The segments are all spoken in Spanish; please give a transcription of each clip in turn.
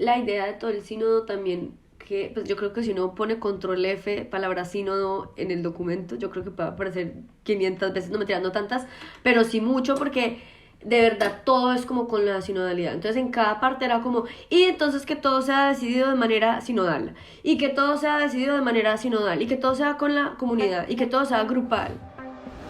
la idea de todo el sínodo también, que pues yo creo que si uno pone control F, palabra sínodo en el documento, yo creo que puede aparecer 500 veces, no me tirando tantas, pero sí mucho porque de verdad todo es como con la sinodalidad. Entonces en cada parte era como, y entonces que todo sea decidido de manera sinodal, y que todo sea decidido de manera sinodal, y que todo sea con la comunidad, y que todo sea grupal.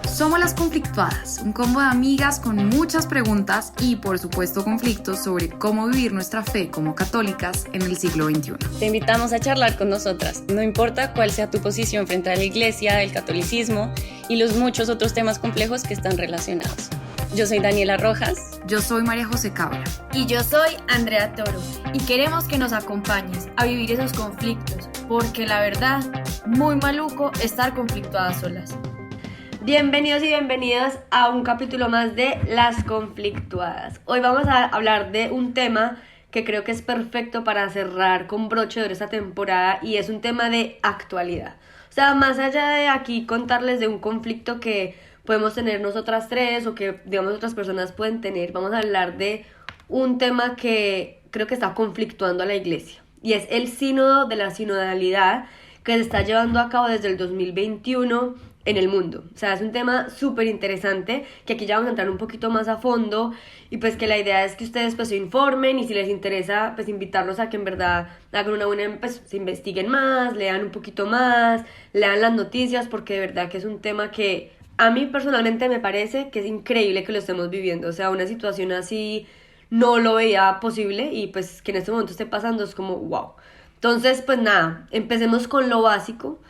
Somos las conflictuadas, un combo de amigas con muchas preguntas y por supuesto conflictos sobre cómo vivir nuestra fe como católicas en el siglo XXI. Te invitamos a charlar con nosotras, no importa cuál sea tu posición frente a la iglesia, el catolicismo y los muchos otros temas complejos que están relacionados. Yo soy Daniela Rojas. Yo soy María José Cabra. Y yo soy Andrea Toro. Y queremos que nos acompañes a vivir esos conflictos, porque la verdad, muy maluco estar conflictuadas solas. Bienvenidos y bienvenidas a un capítulo más de Las Conflictuadas. Hoy vamos a hablar de un tema que creo que es perfecto para cerrar con broche de oro esta temporada y es un tema de actualidad. O sea, más allá de aquí contarles de un conflicto que podemos tener nosotras tres o que, digamos, otras personas pueden tener, vamos a hablar de un tema que creo que está conflictuando a la iglesia y es el sínodo de la sinodalidad que se está llevando a cabo desde el 2021 en el mundo. O sea, es un tema súper interesante que aquí ya vamos a entrar un poquito más a fondo y pues que la idea es que ustedes pues se informen y si les interesa pues invitarlos a que en verdad hagan una buena, pues se investiguen más, lean un poquito más, lean las noticias porque de verdad que es un tema que a mí personalmente me parece que es increíble que lo estemos viviendo. O sea, una situación así no lo veía posible y pues que en este momento esté pasando es como wow. Entonces pues nada, empecemos con lo básico.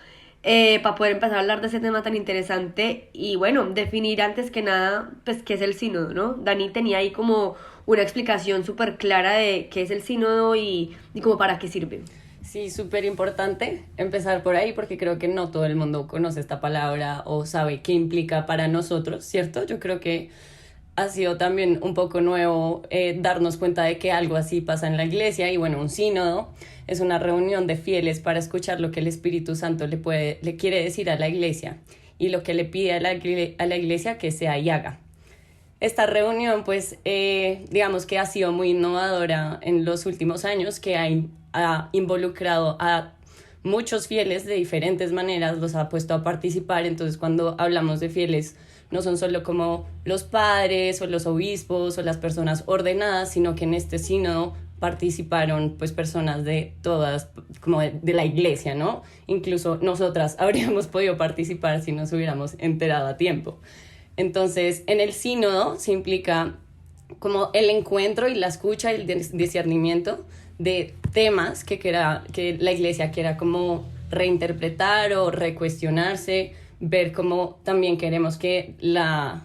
Para poder empezar a hablar de ese tema tan interesante y bueno, definir antes que nada pues qué es el sínodo, ¿no? Dani tenía ahí como una explicación súper clara de qué es el sínodo y como para qué sirve. Sí, súper importante empezar por ahí porque creo que no todo el mundo conoce esta palabra o sabe qué implica para nosotros, ¿cierto? Yo creo que ha sido también un poco nuevo darnos cuenta de que algo así pasa en la iglesia y bueno, un sínodo es una reunión de fieles para escuchar lo que el Espíritu Santo le quiere decir a la iglesia y lo que le pide a la iglesia que sea y haga. Esta reunión pues digamos que ha sido muy innovadora en los últimos años, que ha involucrado a muchos fieles de diferentes maneras, los ha puesto a participar. Entonces cuando hablamos de fieles no son solo como los padres o los obispos o las personas ordenadas, sino que en este sínodo participaron pues personas de todas, como de la iglesia, ¿no? Incluso nosotras habríamos podido participar si nos hubiéramos enterado a tiempo. Entonces, en el sínodo se implica como el encuentro y la escucha y el discernimiento de temas que la iglesia quiera como reinterpretar o recuestionarse, ver cómo también queremos que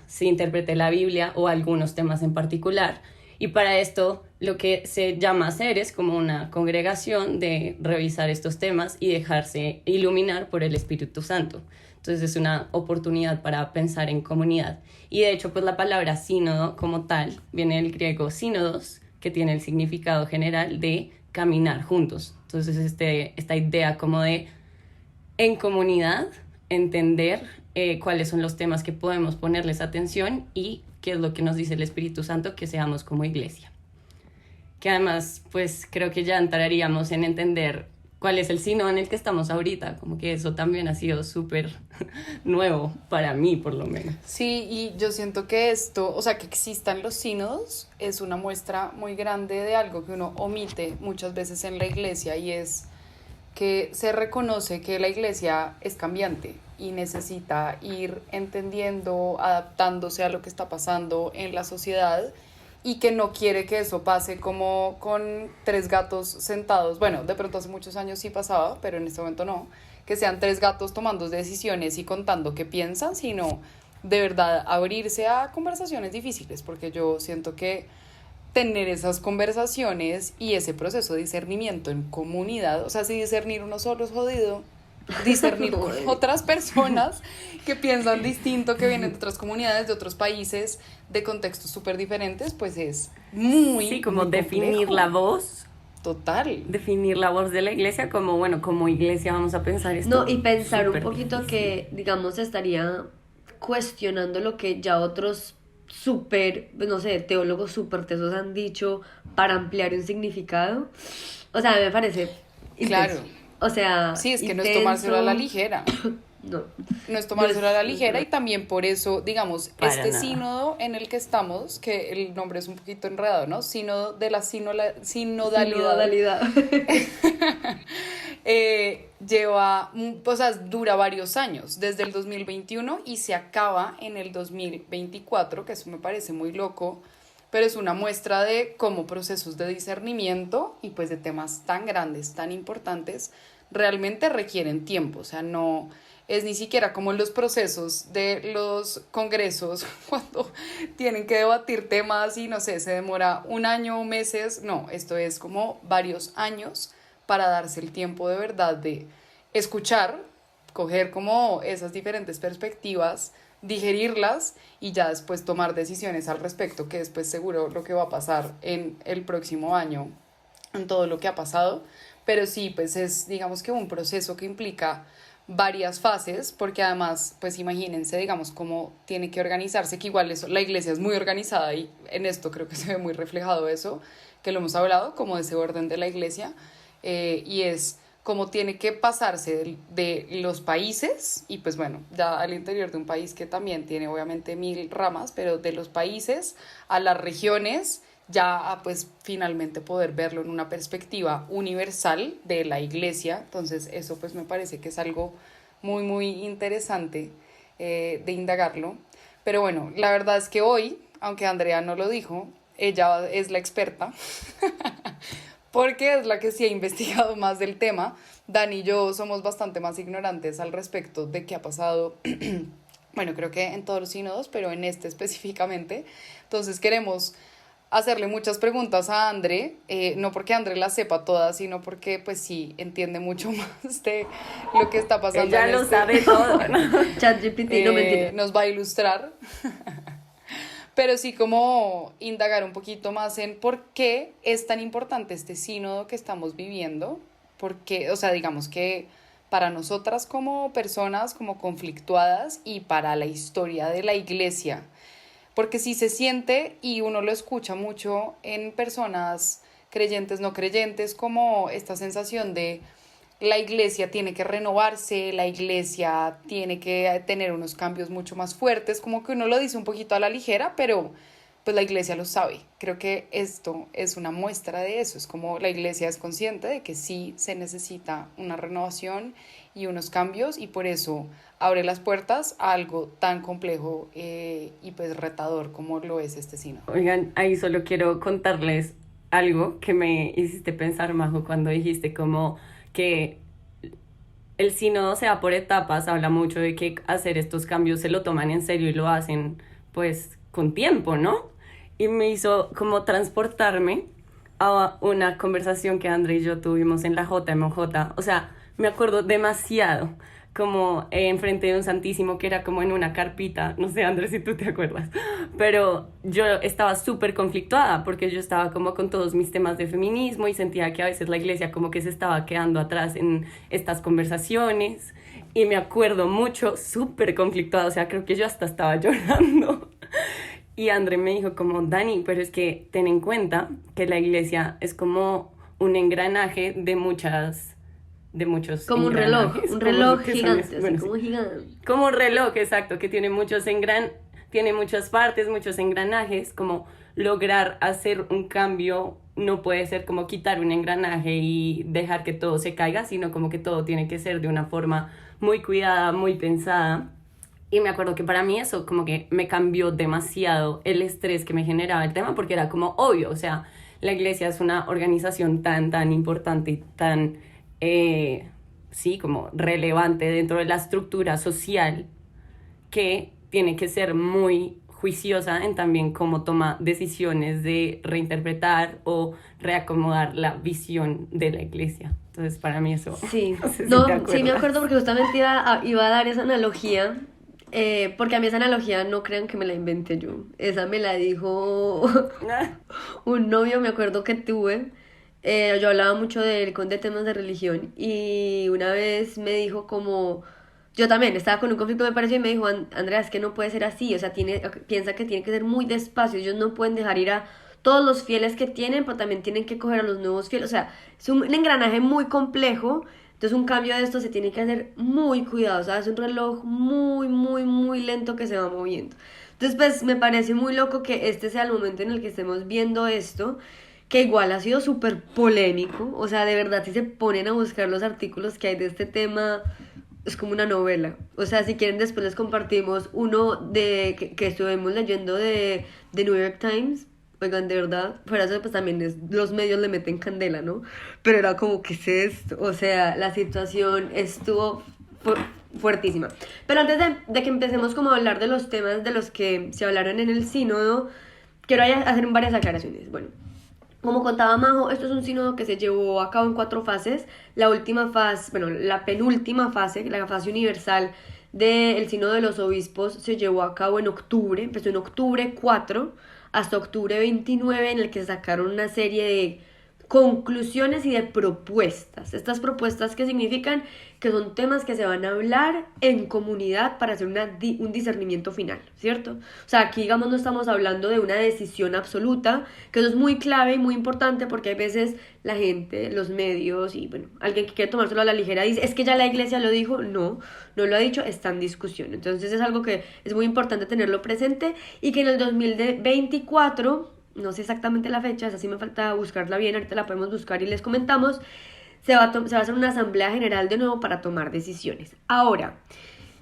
se interprete la Biblia o algunos temas en particular. Y para esto lo que se llama hacer es como una congregación de revisar estos temas y dejarse iluminar por el Espíritu Santo. Entonces es una oportunidad para pensar en comunidad. Y de hecho pues la palabra sínodo como tal viene del griego sínodos, que tiene el significado general de caminar juntos. Entonces esta idea como de en comunidad entender cuáles son los temas que podemos ponerles atención y qué es lo que nos dice el Espíritu Santo que seamos como iglesia. Que además, pues creo que ya entraríamos en entender cuál es el sínodo en el que estamos ahorita, como que eso también ha sido súper nuevo para mí, por lo menos. Sí, y yo siento que esto, o sea, que existan los sínodos es una muestra muy grande de algo que uno omite muchas veces en la iglesia y es que se reconoce que la iglesia es cambiante y necesita ir entendiendo, adaptándose a lo que está pasando en la sociedad y que no quiere que eso pase como con tres gatos sentados. Bueno, de pronto hace muchos años sí pasaba, pero en este momento no, que sean tres gatos tomando decisiones y contando qué piensan, sino de verdad abrirse a conversaciones difíciles, porque yo siento que tener esas conversaciones y ese proceso de discernimiento en comunidad, o sea, si discernir uno solo es jodido, discernir con otras personas que piensan distinto, que vienen de otras comunidades, de otros países, de contextos súper diferentes, pues es muy sí, como muy definir complejo. la voz. Total. Definir la voz de la iglesia como, bueno, como iglesia vamos a pensar esto. No, y pensar un súper poquito difícil. que, digamos, estaría cuestionando lo que ya otros súper, pues, no sé, teólogos súper tesos han dicho para ampliar un significado. O sea, me parece Claro. intenso. O sea, Sí, es que no es tomárselo a la intenso. ligera. No. No es tomárselo a la No es ligera y verdad. también por eso, digamos, Para este nada. sínodo en el que estamos, que el nombre es un poquito enredado, ¿no? Sínodo de la sinodalidad. Sinodalidad. Lleva, o sea, dura varios años, desde el 2021 y se acaba en el 2024, que eso me parece muy loco, pero es una muestra de cómo procesos de discernimiento y pues de temas tan grandes, tan importantes, realmente requieren tiempo, o sea, no es ni siquiera como los procesos de los congresos cuando tienen que debatir temas y no sé, se demora un año o meses, no, esto es como varios años para darse el tiempo de verdad de escuchar, coger como esas diferentes perspectivas, digerirlas y ya después tomar decisiones al respecto, que después seguro lo que va a pasar en el próximo año, en todo lo que ha pasado, pero sí, pues es digamos que un proceso que implica varias fases, porque además, pues imagínense, digamos, cómo tiene que organizarse, que igual eso, la iglesia es muy organizada y en esto creo que se ve muy reflejado eso, que lo hemos hablado, como de ese orden de la iglesia, y es cómo tiene que pasarse de los países, y pues bueno, ya al interior de un país que también tiene obviamente 1000 ramas, pero de los países a las regiones, ya a pues finalmente poder verlo en una perspectiva universal de la iglesia. Entonces eso pues me parece que es algo muy muy interesante de indagarlo. Pero bueno, la verdad es que hoy, aunque Andrea no lo dijo, ella es la experta porque es la que sí ha investigado más del tema. Dani y yo somos bastante más ignorantes al respecto de qué ha pasado. Bueno, creo que en todos los sínodos, pero en este específicamente. Entonces queremos hacerle muchas preguntas a André, no porque André las sepa todas, sino porque pues sí entiende mucho más de lo que está pasando. Ella en lo este- sabe todo, ¿no? ChatGPT, no mentira. nos va a ilustrar, pero sí como indagar un poquito más en por qué es tan importante este sínodo que estamos viviendo, porque, o sea, digamos que para nosotras como personas, como conflictuadas y para la historia de la iglesia, porque sí se siente y uno lo escucha mucho en personas creyentes, no creyentes, como esta sensación de la iglesia tiene que renovarse, la iglesia tiene que tener unos cambios mucho más fuertes, como que uno lo dice un poquito a la ligera, pero pues la iglesia lo sabe. Creo que esto es una muestra de eso, es como la iglesia es consciente de que sí se necesita una renovación y unos cambios y por eso abre las puertas a algo tan complejo y pues retador como lo es este sínodo. Oigan, ahí solo quiero contarles algo que me hiciste pensar, Majo, cuando dijiste como que el sínodo se va por etapas, habla mucho de que hacer estos cambios se lo toman en serio y lo hacen pues con tiempo, ¿no? Y me hizo como transportarme a una conversación que André y yo tuvimos en la JMJ, o sea, me acuerdo demasiado, como enfrente de un santísimo que era como en una carpita, no sé, Andrés, si tú te acuerdas, pero yo estaba súper conflictuada porque yo estaba como con todos mis temas de feminismo y sentía que a veces la iglesia como que se estaba quedando atrás en estas conversaciones y me acuerdo mucho, súper conflictuada, o sea, creo que yo hasta estaba llorando. Y André me dijo como, Dani, pero es que ten en cuenta que la iglesia es como un engranaje de muchos Como un reloj, engranajes. un reloj ¿Cómo que son gigante, esos? así Bueno, como sí. gigante. Como un reloj, exacto, que tiene tiene muchas partes, muchos engranajes, como lograr hacer un cambio no puede ser como quitar un engranaje y dejar que todo se caiga, sino como que todo tiene que ser de una forma muy cuidada, muy pensada. Y me acuerdo que para mí eso como que me cambió demasiado el estrés que me generaba el tema, porque era como obvio, o sea, la iglesia es una organización tan importante y tan, sí, como relevante dentro de la estructura social, que tiene que ser muy juiciosa en también cómo toma decisiones de reinterpretar o reacomodar la visión de la iglesia. Entonces, para mí eso... Sí, no sé si no, te sí me acuerdas. acuerdo porque justamente iba a dar esa analogía, porque a mí esa analogía no crean que me la inventé yo, esa me la dijo un novio, me acuerdo que tuve, yo hablaba mucho de él de temas de religión y una vez me dijo como, yo también estaba con un conflicto, me pareció, y me dijo, Andrea, es que no puede ser así, o sea, piensa que tiene que ser muy despacio, ellos no pueden dejar ir a todos los fieles que tienen, pero también tienen que coger a los nuevos fieles, o sea, es un engranaje muy complejo, entonces un cambio de esto se tiene que hacer muy cuidado, o sea, es un reloj muy, muy, muy lento que se va moviendo. Entonces, pues, me parece muy loco que este sea el momento en el que estemos viendo esto, que igual ha sido súper polémico, o sea, de verdad, si se ponen a buscar los artículos que hay de este tema, es como una novela. O sea, si quieren después les compartimos uno que estuvimos leyendo de New York Times. Oigan, de verdad, fuera de eso, pues también los medios le meten candela, ¿no? Pero era como, ¿qué es esto? O sea, la situación estuvo fuertísima. Pero antes de que empecemos como a hablar de los temas de los que se hablaron en el sínodo, quiero hacer varias aclaraciones. Bueno, como contaba Majo, esto es un sínodo que se llevó a cabo en 4 fases. La última fase, bueno, la penúltima fase, la fase universal del sínodo de los obispos se llevó a cabo en octubre, empezó en octubre 4 hasta octubre 29, en el que sacaron una serie de conclusiones y de propuestas. Estas propuestas, ¿qué significan? Que son temas que se van a hablar en comunidad para hacer un discernimiento final, ¿cierto? O sea, aquí, digamos, no estamos hablando de una decisión absoluta, que eso es muy clave y muy importante, porque hay veces la gente, los medios y, bueno, alguien que quiere tomárselo a la ligera dice, es que ya la iglesia lo dijo. No lo ha dicho, está en discusión. Entonces es algo que es muy importante tenerlo presente, y que en el 2024, no sé exactamente la fecha, esa sí me falta buscarla bien, ahorita la podemos buscar y les comentamos, se va a hacer una asamblea general de nuevo para tomar decisiones. Ahora,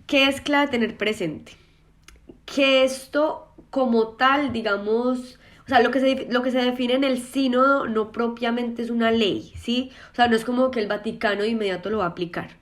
¿qué es clave tener presente? Que esto como tal, digamos, o sea, lo que se define en el sínodo no propiamente es una ley, ¿sí? O sea, no es como que el Vaticano de inmediato lo va a aplicar,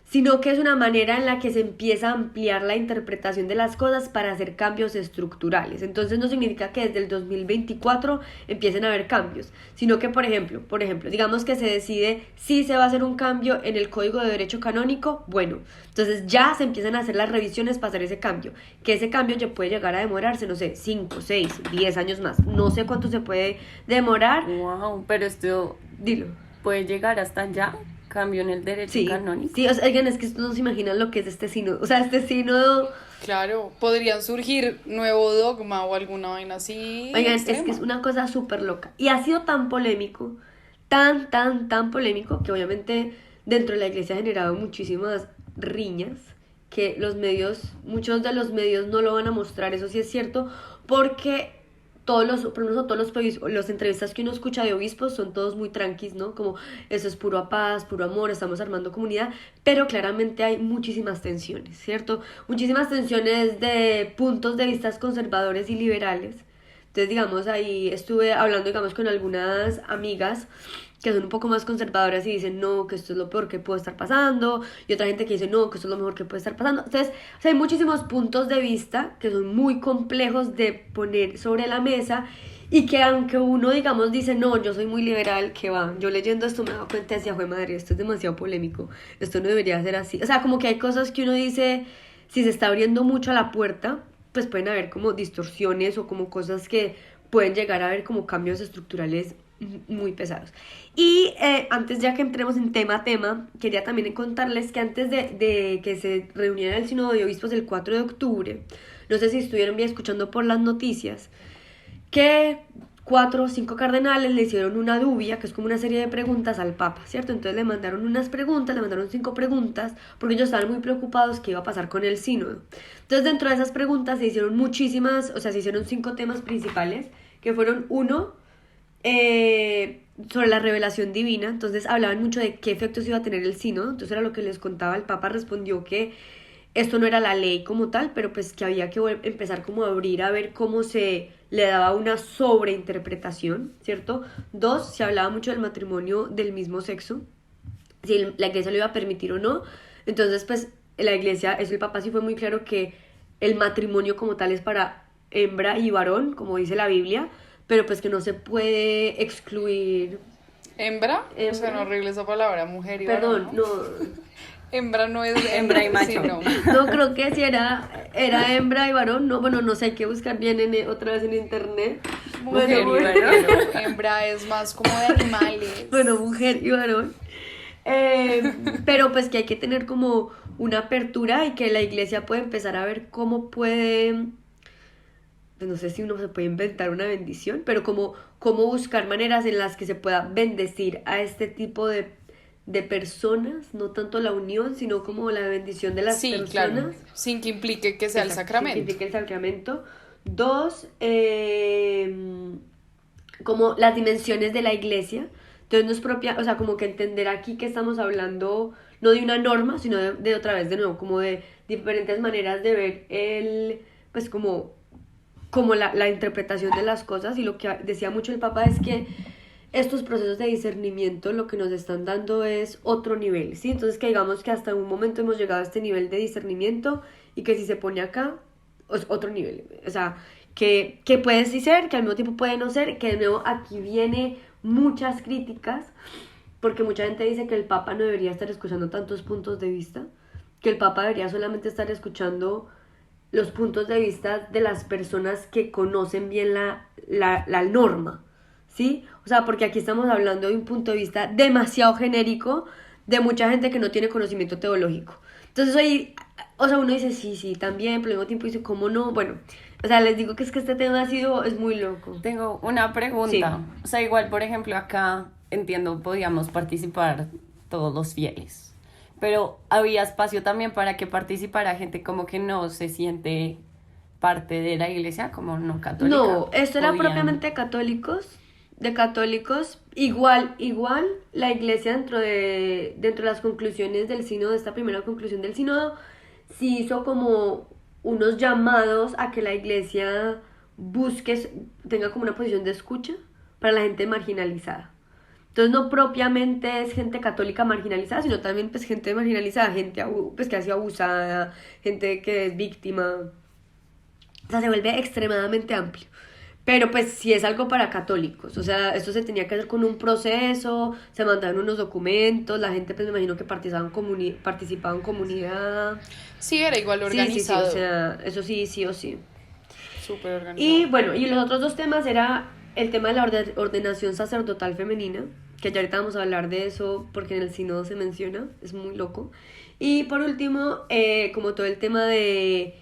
sino que es una manera en la que se empieza a ampliar la interpretación de las cosas para hacer cambios estructurales. Entonces no significa que desde el 2024 empiecen a haber cambios, sino que, por ejemplo, digamos que se decide si se va a hacer un cambio en el Código de Derecho Canónico, bueno, entonces ya se empiezan a hacer las revisiones para hacer ese cambio, que ese cambio ya puede llegar a demorarse, no sé, 5, 6, 10 años más, no sé cuánto se puede demorar. Wow, pero esto Dilo. puede llegar hasta ya. Cambio en el derecho canónico. Sí, o sea, oigan, es que no se imaginan lo que es este sínodo. O sea, este sínodo... Claro, podrían surgir nuevo dogma o alguna vaina así. Oigan, extrema. es que es una cosa súper loca. Y ha sido tan polémico, tan polémico, que obviamente dentro de la iglesia ha generado muchísimas riñas, que los medios, muchos de los medios no lo van a mostrar, eso sí es cierto, porque... todos los entrevistas que uno escucha de obispos son todos muy tranquis, ¿no? Como eso es puro paz, puro amor, estamos armando comunidad, pero claramente hay muchísimas tensiones, ¿cierto? Muchísimas tensiones de puntos de vista conservadores y liberales. Entonces, digamos, ahí estuve hablando, digamos, con algunas amigas que son un poco más conservadoras y dicen, no, que esto es lo peor que puede estar pasando, y otra gente que dice, no, que esto es lo mejor que puede estar pasando. Entonces, o sea, hay muchísimos puntos de vista que son muy complejos de poner sobre la mesa, y que aunque uno, digamos, dice, no, yo soy muy liberal, que va, yo leyendo esto me he dado cuenta y decía, jue madre, esto es demasiado polémico, esto no debería ser así. O sea, como que hay cosas que uno dice, si se está abriendo mucho a la puerta, pues pueden haber como distorsiones o como cosas que pueden llegar a haber como cambios estructurales muy pesados. Y antes, ya que entremos en tema, quería también contarles que antes de que se reuniera el sínodo de obispos el 4 de octubre, no sé si estuvieron bien escuchando por las noticias, que 4 o 5 cardenales le hicieron una dubia, que es como una serie de preguntas al Papa, ¿cierto? Entonces le mandaron unas preguntas, le mandaron 5 preguntas, porque ellos estaban muy preocupados qué iba a pasar con el sínodo. Entonces, dentro de esas preguntas se hicieron muchísimas, o sea, se hicieron 5 temas principales, que fueron: 1, sobre la revelación divina. Entonces hablaban mucho de qué efectos iba a tener el sínodo. Entonces era lo que les contaba. El Papa respondió que esto no era la ley como tal, pero pues que había que empezar como a abrir a ver cómo se le daba una sobreinterpretación, ¿cierto? 2, se hablaba mucho del matrimonio del mismo sexo, si la iglesia lo iba a permitir o no. Entonces, pues la iglesia, eso el Papa sí fue muy claro, que el matrimonio como tal es para hembra y varón, como dice la Biblia, pero pues que no se puede excluir. ¿Hembra? O sea, no arregle esa palabra, mujer y Perdón, varón, ¿no? no. Hembra no es Hembra y macho. Sí, no. No, creo que si era hembra y varón, no, bueno, no sé, hay que buscar bien otra vez en internet. Mujer Bueno, y varón. Hembra es más como de animales. Bueno, mujer y varón. Pero pues que hay que tener como una apertura y que la iglesia puede empezar a ver cómo puede, pues no sé si uno se puede inventar una bendición, pero cómo buscar maneras en las que se pueda bendecir a este tipo de personas, no tanto la unión, sino como la bendición de las Sí, personas. claro, sin que implique que sea el Exacto, sacramento. sin que implique el sacramento. Dos, como las dimensiones de la iglesia. Entonces no es propia, o sea, como que entender aquí que estamos hablando no de una norma, sino de otra vez, de nuevo, como de diferentes maneras de ver pues como la interpretación de las cosas. Y lo que decía mucho el Papa es que estos procesos de discernimiento lo que nos están dando es otro nivel, ¿sí? Entonces que digamos que hasta un momento hemos llegado a este nivel de discernimiento y que si se pone acá, es otro nivel. O sea, que puede sí ser, que al mismo tiempo puede no ser, que de nuevo aquí viene muchas críticas, porque mucha gente dice que el Papa no debería estar escuchando tantos puntos de vista, que el Papa debería solamente estar escuchando los puntos de vista de las personas que conocen bien la norma, ¿sí? O sea, porque aquí estamos hablando de un punto de vista demasiado genérico de mucha gente que no tiene conocimiento teológico. Entonces ahí, o sea, uno dice sí, también, pero al mismo tiempo dice, ¿cómo no? Bueno, o sea, les digo que es que este tema es muy loco. Tengo una pregunta. Sí. O sea, igual, por ejemplo, acá entiendo, podíamos participar todos los fieles, pero había espacio también para que participara gente como que no se siente parte de la iglesia, como no católica. No, esto era Podían- propiamente de católicos. Igual, la iglesia dentro de las conclusiones del sínodo, de esta primera conclusión del sínodo, sí hizo como unos llamados a que la iglesia tenga como una posición de escucha para la gente marginalizada. Entonces no propiamente es gente católica marginalizada, sino también pues gente marginalizada, gente pues que ha sido abusada, gente que es víctima. O sea, se vuelve extremadamente amplio. Pero pues sí es algo para católicos. O sea, esto se tenía que hacer con un proceso, se mandaron unos documentos, la gente pues me imagino que participaba en comunidad. Sí, era igual Sí, organizado. o sea, eso sí o sí. Súper organizado. Y bueno, y los otros dos temas era el tema de la ordenación sacerdotal femenina, que ya ahorita vamos a hablar de eso porque en el sínodo se menciona, es muy loco. Y por último, como todo el tema de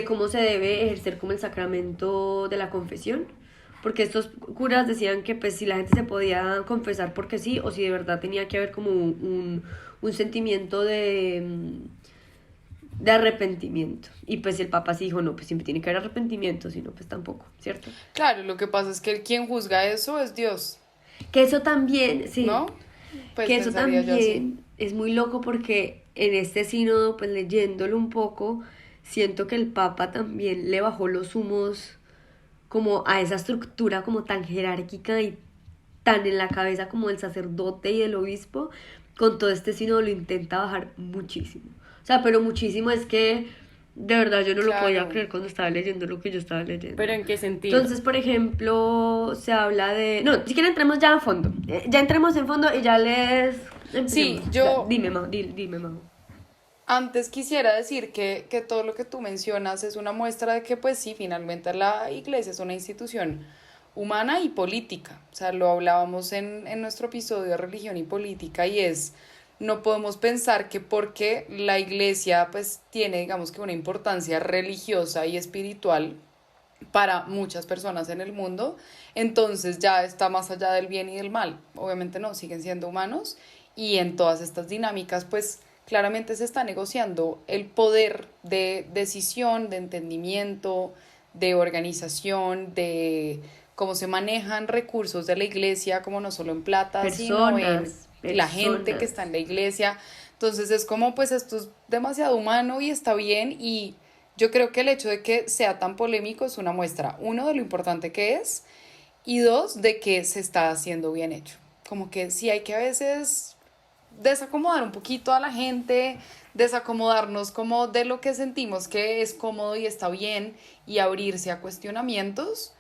cómo se debe ejercer como el sacramento de la confesión, porque estos curas decían que pues si la gente se podía confesar porque sí, o si de verdad tenía que haber como un sentimiento de arrepentimiento. Y pues el Papa sí dijo, no, pues siempre tiene que haber arrepentimiento, si no, pues tampoco, ¿cierto? Claro, lo que pasa es que quien juzga eso es Dios, Que eso también, sí, ¿no? Pues que eso pensaría yo así. también es muy loco porque en este sínodo, pues leyéndolo un poco, siento que el Papa también le bajó los humos como a esa estructura como tan jerárquica y tan en la cabeza como del sacerdote y del obispo. Con todo este sínodo lo intenta bajar muchísimo. O sea, pero muchísimo es que de verdad yo no lo Claro. podía creer cuando estaba leyendo lo que yo estaba leyendo. ¿Pero en qué sentido? Entonces, por ejemplo, se habla de... No, si quieren entremos ya a fondo. Ya entremos en fondo y ya les... Sí, empecemos. yo- Ya, dime, Majo. Antes quisiera decir que todo lo que tú mencionas es una muestra de que, pues sí, finalmente la iglesia es una institución humana y política. O sea, lo hablábamos en nuestro episodio de religión y política y no podemos pensar que porque la iglesia pues tiene, digamos que una importancia religiosa y espiritual para muchas personas en el mundo, entonces ya está más allá del bien y del mal. Obviamente no, siguen siendo humanos y en todas estas dinámicas pues claramente se está negociando el poder de decisión, de entendimiento, de organización, de cómo se manejan recursos de la iglesia, como no solo en plata, sino en la gente que está en la iglesia. Entonces es como pues esto es demasiado humano y está bien, y yo creo que el hecho de que sea tan polémico es una muestra, uno, de lo importante que es, y dos, de que se está haciendo bien hecho. Como que sí hay que a veces desacomodar un poquito a la gente, desacomodarnos como de lo que sentimos que es cómodo y está bien, y abrirse a cuestionamientos.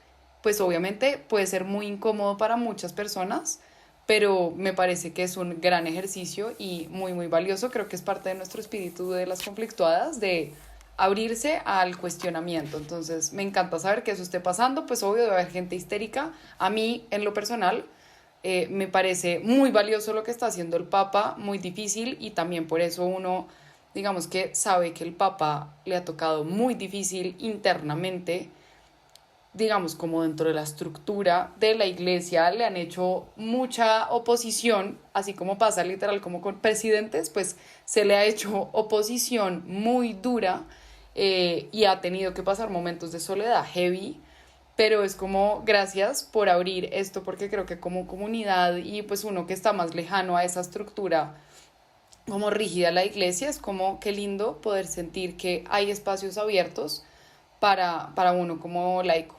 Pues obviamente puede ser muy incómodo para muchas personas, pero me parece que es un gran ejercicio y muy, muy valioso. Creo que es parte de nuestro espíritu de las conflictuadas, de abrirse al cuestionamiento. Entonces me encanta saber que eso esté pasando. Pues obvio debe haber gente histérica. A mí, en lo personal, Me parece muy valioso lo que está haciendo el Papa, muy difícil, y también por eso uno, digamos que sabe que el Papa le ha tocado muy difícil internamente, digamos como dentro de la estructura de la iglesia le han hecho mucha oposición, así como pasa literal como con presidentes, pues se le ha hecho oposición muy dura, y ha tenido que pasar momentos de soledad heavy, pero es como gracias por abrir esto, porque creo que como comunidad y pues uno que está más lejano a esa estructura como rígida la iglesia, es como qué lindo poder sentir que hay espacios abiertos para uno como laico,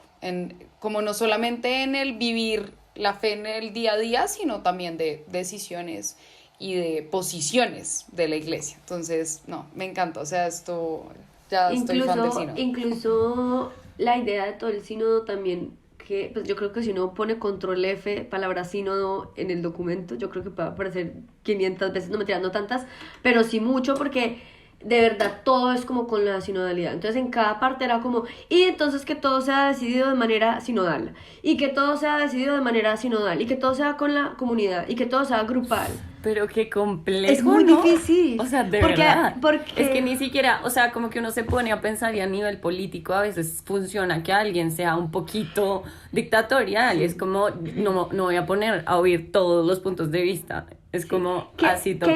como no solamente en el vivir la fe en el día a día, sino también de decisiones y de posiciones de la iglesia. Entonces, no, me encanta, o sea, esto ya estoy fan del sínodo. Incluso la idea de todo el sínodo también, que pues yo creo que si uno pone control F, palabra sínodo en el documento, yo creo que puede aparecer 500 veces, no me no tantas, pero sí mucho, porque de verdad todo es como con la sinodalidad. Entonces en cada parte era como, y entonces que todo sea decidido de manera sinodal, y que todo sea decidido de manera sinodal, y que todo sea con la comunidad, y que todo sea grupal. Pero qué complejo, Es muy ¿no? difícil. O sea, de verdad. Es que ni siquiera, o sea, como que uno se pone a pensar y a nivel político a veces funciona que alguien sea un poquito dictatorial. Es como, no voy a poner a oír todos los puntos de vista. Es como, así todo.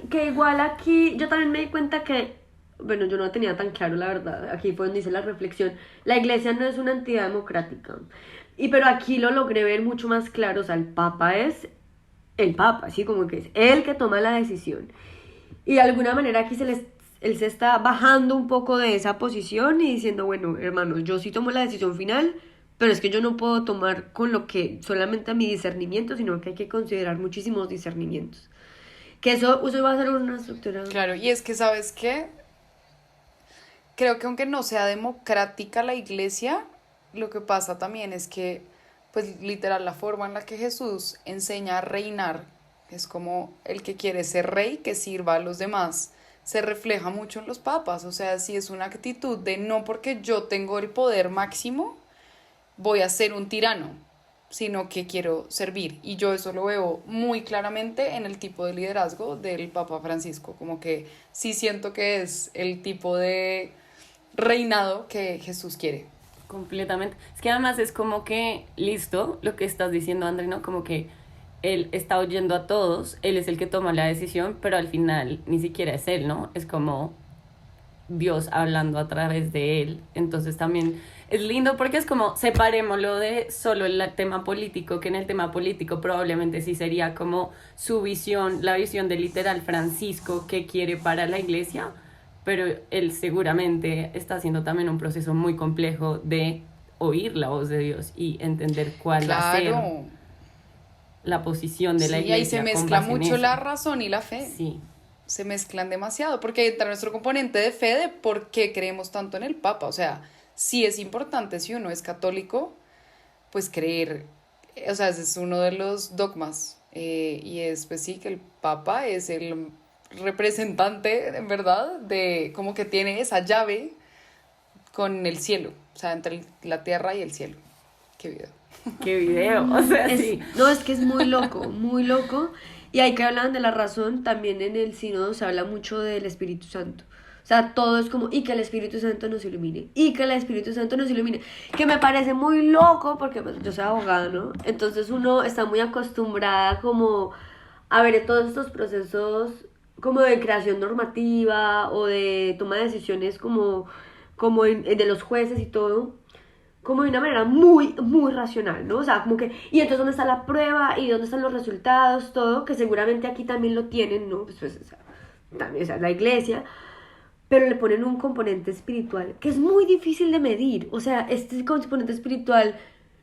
Que igual aquí, yo también me di cuenta que, bueno, yo no tenía tan claro la verdad, aquí fue donde hice la reflexión, la iglesia no es una entidad democrática. Pero aquí lo logré ver mucho más claro, o sea, el Papa es el Papa, así como que es él que toma la decisión. Y de alguna manera aquí él se está bajando un poco de esa posición y diciendo, bueno, hermanos, yo sí tomo la decisión final, pero es que yo no puedo tomar con lo que solamente a mi discernimiento, sino que hay que considerar muchísimos discernimientos. Que eso va a ser una estructura. Claro, y es que, ¿sabes qué? Creo que aunque no sea democrática la iglesia, lo que pasa también es que pues literal la forma en la que Jesús enseña a reinar, es como el que quiere ser rey, que sirva a los demás, se refleja mucho en los papas. O sea, sí es una actitud de no porque yo tengo el poder máximo, voy a ser un tirano, sino que quiero servir. Y yo eso lo veo muy claramente en el tipo de liderazgo del Papa Francisco, como que sí siento que es el tipo de reinado que Jesús quiere. Completamente. Es que además es como que, listo, lo que estás diciendo, André, ¿no? Como que él está oyendo a todos, él es el que toma la decisión, pero al final ni siquiera es él, ¿no? Es como Dios hablando a través de él. Entonces también es lindo porque es como, separémoslo de solo el tema político, que en el tema político probablemente sí sería como su visión, la visión de literal Francisco que quiere para la iglesia, pero él seguramente está haciendo también un proceso muy complejo de oír la voz de Dios y entender cuál va a ser la posición de la iglesia. Y ahí se mezcla mucho la razón y la fe. Sí. Se mezclan demasiado, porque entra nuestro componente de fe de por qué creemos tanto en el Papa. O sea, sí es importante, si uno es católico, pues creer, o sea, ese es uno de los dogmas, y es, pues sí, que el Papa es el representante, en verdad, de como que tiene esa llave con el cielo, o sea, entre la tierra y el cielo. Qué video. Qué video, o sea, sí. No, es que es muy loco, muy loco. Y ahí que hablan de la razón, también en el sínodo se habla mucho del Espíritu Santo. O sea, todo es como, y que el Espíritu Santo nos ilumine, y que el Espíritu Santo nos ilumine. Que me parece muy loco, porque pues, yo soy abogada, ¿no? Entonces uno está muy acostumbrada como a ver todos estos procesos como de creación normativa o de toma de decisiones como de los jueces y todo, como de una manera muy, muy racional, ¿no? O sea, como que, y entonces ¿dónde está la prueba? ¿Y dónde están los resultados? Todo, que seguramente aquí también lo tienen, ¿no? Pues o sea, también, o sea, la iglesia, pero le ponen un componente espiritual que es muy difícil de medir. O sea, este componente espiritual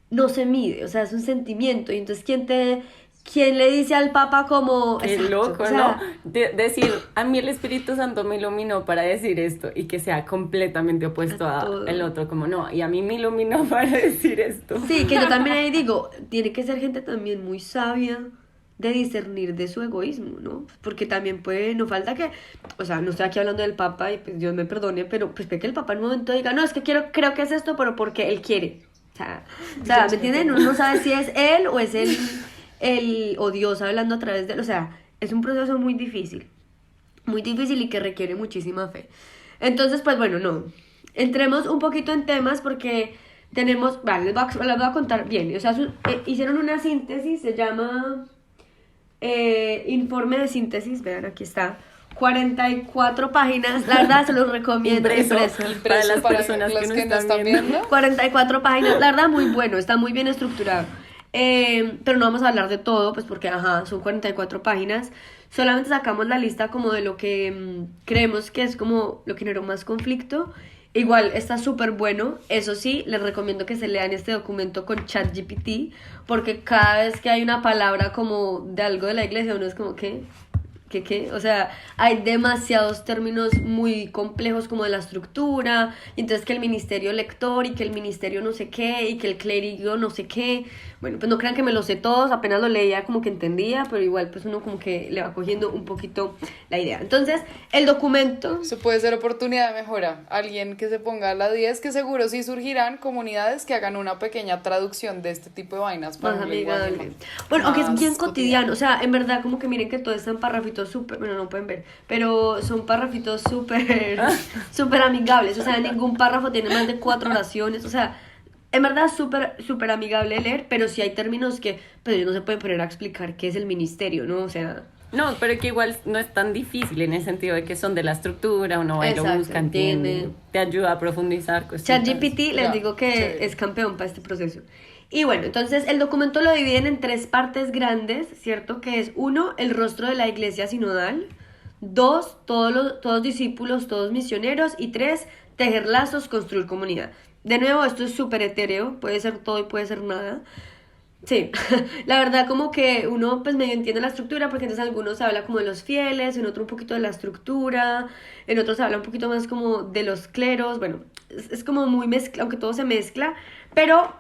no se mide, o sea, es un sentimiento. Y entonces, ¿quién le dice al Papa como... Qué exacto, loco, o sea, ¿no? Decir, a mí el Espíritu Santo me iluminó para decir esto y que sea completamente opuesto a el otro, como no, y a mí me iluminó para decir esto. Sí, que yo también ahí digo, tiene que ser gente también muy sabia de discernir de su egoísmo, ¿no? Porque también puede, no falta que, o sea, no estoy aquí hablando del Papa y pues Dios me perdone, pero pues ve que el Papa en un momento diga, no, es que creo que es esto, pero porque él quiere. O sea, ¿me entienden? Uno no sabe si es él o es o Dios hablando a través de él. O sea, es un proceso muy difícil y que requiere muchísima fe. Entonces, pues bueno, no. Entremos un poquito en temas porque tenemos, vale, les voy a contar bien. O sea, hicieron una síntesis, se llama informe de síntesis, vean, aquí está. 44 páginas, la verdad se los recomiendo. Impreso. Para las personas los que no están viendo. 44 páginas, la verdad muy bueno, está muy bien estructurado. Pero no vamos a hablar de todo, pues porque son 44 páginas. Solamente sacamos la lista como de lo que creemos que es como lo que generó más conflicto. Igual está súper bueno. Eso sí, les recomiendo que se lean este documento con ChatGPT, porque cada vez que hay una palabra como de algo de la iglesia, uno es como, ¿qué? O sea, hay demasiados términos muy complejos como de la estructura, y entonces que el ministerio lector y que el ministerio no sé qué y que el clérigo no sé qué. Bueno, pues no crean que me lo sé todos, apenas lo leía como que entendía, pero igual pues uno como que le va cogiendo un poquito la idea. Entonces, el documento... Eso puede ser oportunidad de mejora. Alguien que se ponga a la 10, que seguro sí surgirán comunidades que hagan una pequeña traducción de este tipo de vainas para más un lenguaje amigable. Bueno, aunque es más bien cotidiano, o sea, en verdad como que miren que todo está en parrafitos súper, bueno, no pueden ver, pero son parrafitos súper amigables, o sea, ningún párrafo tiene más de 4 oraciones, o sea, en verdad es súper amigable de leer, pero sí hay términos que, pues ellos no se pueden poner a explicar qué es el ministerio, ¿no? O sea... No, pero que igual no es tan difícil en el sentido de que son de la estructura, uno va y lo Exacto, busca, entiende, te ayuda a profundizar cuestiones. ChatGPT les Ya, digo que chévere. es campeón para este proceso. Y bueno, entonces el documento lo dividen en 3 partes grandes, ¿cierto? Que es 1, el rostro de la iglesia sinodal; 2, todos discípulos, todos misioneros; y 3, tejer lazos, construir comunidad. De nuevo, esto es súper etéreo, puede ser todo y puede ser nada. Sí, la verdad como que uno pues medio entiende la estructura, porque entonces algunos habla como de los fieles, en otro un poquito de la estructura, en otros habla un poquito más como de los cleros. Bueno, es como muy mezcla, aunque todo se mezcla, pero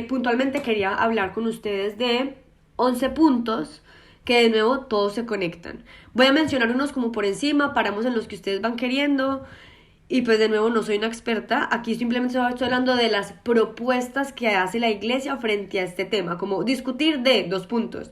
puntualmente quería hablar con ustedes de 11 puntos que de nuevo todos se conectan. Voy a mencionar unos como por encima, paramos en los que ustedes van queriendo. Y pues de nuevo no soy una experta, aquí simplemente estoy hablando de las propuestas que hace la iglesia frente a este tema, como discutir de 2 puntos,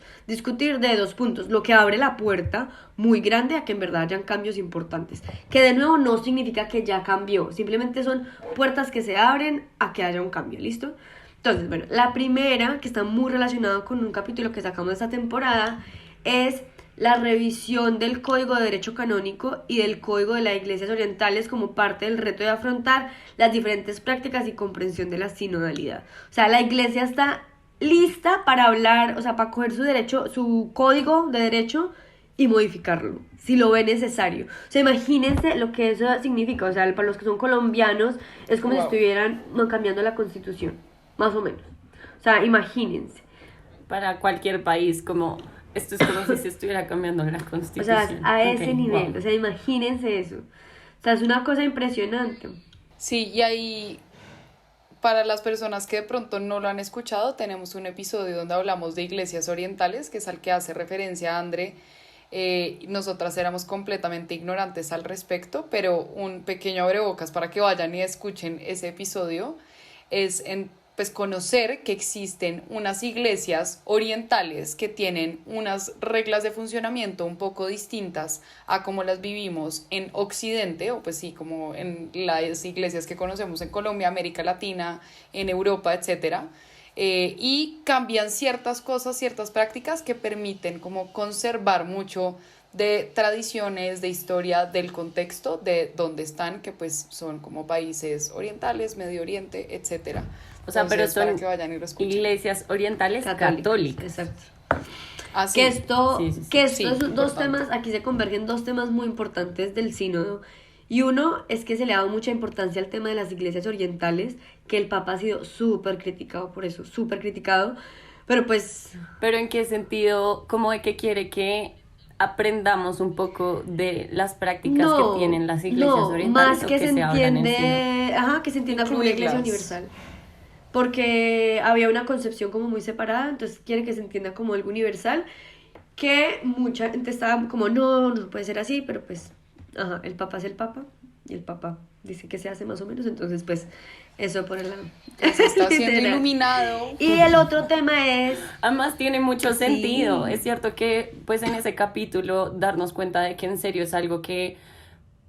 lo que abre la puerta muy grande a que en verdad hayan cambios importantes, que de nuevo no significa que ya cambió, simplemente son puertas que se abren a que haya un cambio, ¿listo? Entonces, bueno, la primera, que está muy relacionada con un capítulo que sacamos de esta temporada, es la revisión del Código de Derecho Canónico y del Código de las Iglesias Orientales como parte del reto de afrontar las diferentes prácticas y comprensión de la sinodalidad. O sea, la iglesia está lista para hablar, o sea, para coger su código de derecho y modificarlo, si lo ve necesario. O sea, imagínense lo que eso significa. O sea, para los que son colombianos, es como si estuvieran cambiando la Constitución, más o menos. O sea, imagínense. Para cualquier país, como... Esto es como si se estuviera cambiando la Constitución. O sea, a ese nivel, wow. o sea, imagínense eso. O sea, es una cosa impresionante. Sí, y ahí, para las personas que de pronto no lo han escuchado, tenemos un episodio donde hablamos de iglesias orientales, que es al que hace referencia André. Nosotras éramos completamente ignorantes al respecto, pero un pequeño abrebocas para que vayan y escuchen ese episodio es pues conocer que existen unas iglesias orientales que tienen unas reglas de funcionamiento un poco distintas a como las vivimos en Occidente, o pues sí, como en las iglesias que conocemos en Colombia, América Latina, en Europa, etcétera. Y cambian ciertas cosas, ciertas prácticas que permiten como conservar mucho de tradiciones, de historia, del contexto de donde están, que pues son como países orientales, Medio Oriente, etcétera. O sea, Entonces, pero para son que vayan y lo escuchen. iglesias orientales católicas. Exacto. Ah, sí. Que esto, Sí. esos dos importante. temas, aquí se convergen 2 temas muy importantes del sínodo. Y uno es que se le ha dado mucha importancia al tema de las iglesias orientales, que el Papa ha sido súper criticado por eso, súper criticado. Pero pues... Pero ¿en qué sentido? ¿Cómo de que quiere que aprendamos un poco de las prácticas que tienen las iglesias orientales? Más o que se hablan en entiende, que se entienda como una iglesia Incluirlas. universal. Porque había una concepción como muy separada, entonces quiere que se entienda como algo universal, que mucha gente estaba como, no puede ser así, pero pues, el Papa es el Papa, y el Papa dice que se hace más o menos, entonces pues eso por el lado. Se está siendo Literal. iluminado. Y el otro tema es, Además tiene mucho Sí. sentido. Es cierto que pues en ese capítulo darnos cuenta de que en serio es algo que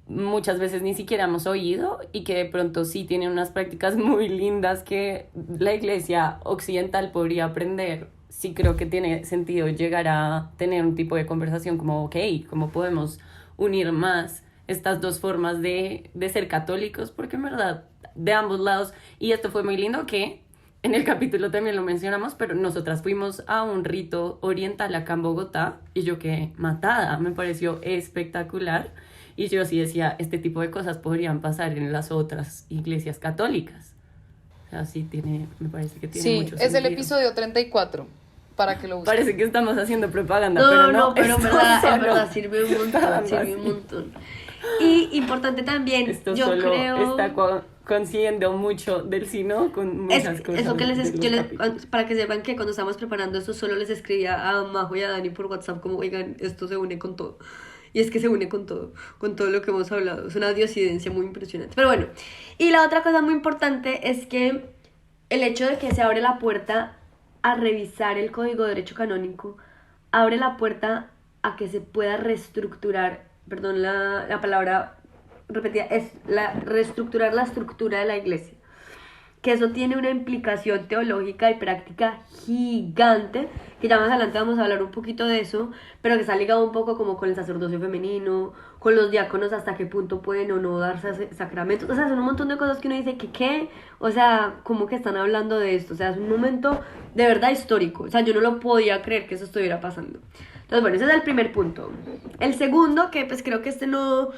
muchas veces ni siquiera hemos oído y que de pronto sí tiene unas prácticas muy lindas que la iglesia occidental podría aprender. Sí creo que tiene sentido llegar a tener un tipo de conversación como, ok, ¿cómo podemos unir más estas dos formas de ser católicos? Porque en verdad, de ambos lados, y esto fue muy lindo que en el capítulo también lo mencionamos, pero nosotras fuimos a un rito oriental acá en Bogotá y yo quedé matada, me pareció espectacular. Y yo sí decía, este tipo de cosas podrían pasar en las otras iglesias católicas. O sea, sí tiene, me parece que tiene Sí, mucho es el sentido. episodio 34, para que lo busquen. Parece que estamos haciendo propaganda, no, pero no. pero en esto verdad, en solo verdad sirve un está montón, sirve un así. montón. Y importante también, Esto yo solo creo... está consiguiendo mucho del sino con muchas cosas. Eso que de los yo capítulos. para que sepan que cuando estábamos preparando esto solo les escribía a Majo y a Dani por WhatsApp como, oigan, esto se une con todo. Y es que se une con todo lo que hemos hablado. Es una diosidencia muy impresionante. Pero bueno, y la otra cosa muy importante es que el hecho de que se abre la puerta a revisar el Código de Derecho Canónico abre la puerta a que se pueda reestructurar, perdón la palabra repetida, es reestructurar la estructura de la iglesia. Que eso tiene una implicación teológica y práctica gigante, que ya más adelante vamos a hablar un poquito de eso, pero que está ligado un poco como con el sacerdocio femenino, con los diáconos, hasta qué punto pueden o no darse sacramentos. O sea, son un montón de cosas que uno dice que ¿qué? O sea, ¿cómo que están hablando de esto? O sea, es un momento de verdad histórico. O sea, yo no lo podía creer que eso estuviera pasando. Entonces, bueno, ese es el primer punto. El segundo, que pues creo que este no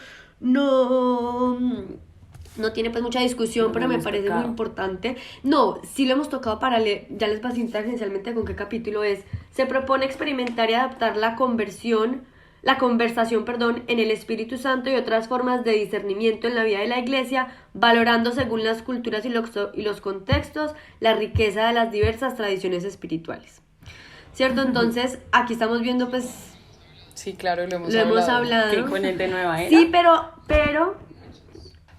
tiene pues mucha discusión, No pero lo me hemos parece tocado. muy importante. No, sí lo hemos tocado para leer, ya les pasé tangencialmente con qué capítulo es. Se propone experimentar y adaptar la conversación, en el Espíritu Santo y otras formas de discernimiento en la vida de la iglesia, valorando según las culturas y los contextos la riqueza de las diversas tradiciones espirituales. ¿Cierto? Entonces, aquí estamos viendo pues... Sí, claro, lo hemos Lo hemos hablado. hablado. Que con el de Nueva Era. Sí, pero,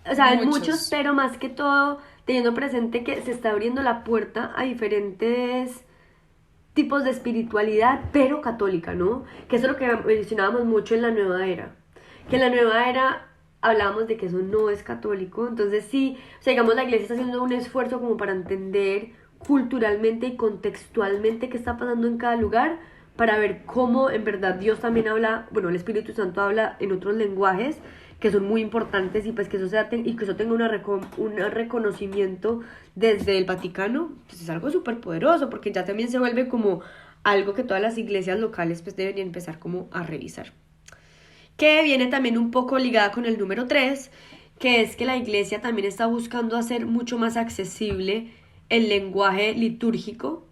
o sea, hay Muchos. muchos, pero más que todo, teniendo presente que se está abriendo la puerta a diferentes tipos de espiritualidad, pero católica, ¿no? Que eso es lo que mencionábamos mucho en la nueva era. Que en la nueva era hablábamos de que eso no es católico, entonces sí, o sea, digamos, la iglesia está haciendo un esfuerzo como para entender culturalmente y contextualmente qué está pasando en cada lugar, para ver cómo en verdad Dios también habla, bueno, el Espíritu Santo habla en otros lenguajes que son muy importantes y pues que eso y que eso tenga un reconocimiento desde el Vaticano, pues es algo súper poderoso, porque ya también se vuelve como algo que todas las iglesias locales pues deberían empezar como a revisar. Que viene también un poco ligada con el número 3, que es que la iglesia también está buscando hacer mucho más accesible el lenguaje litúrgico,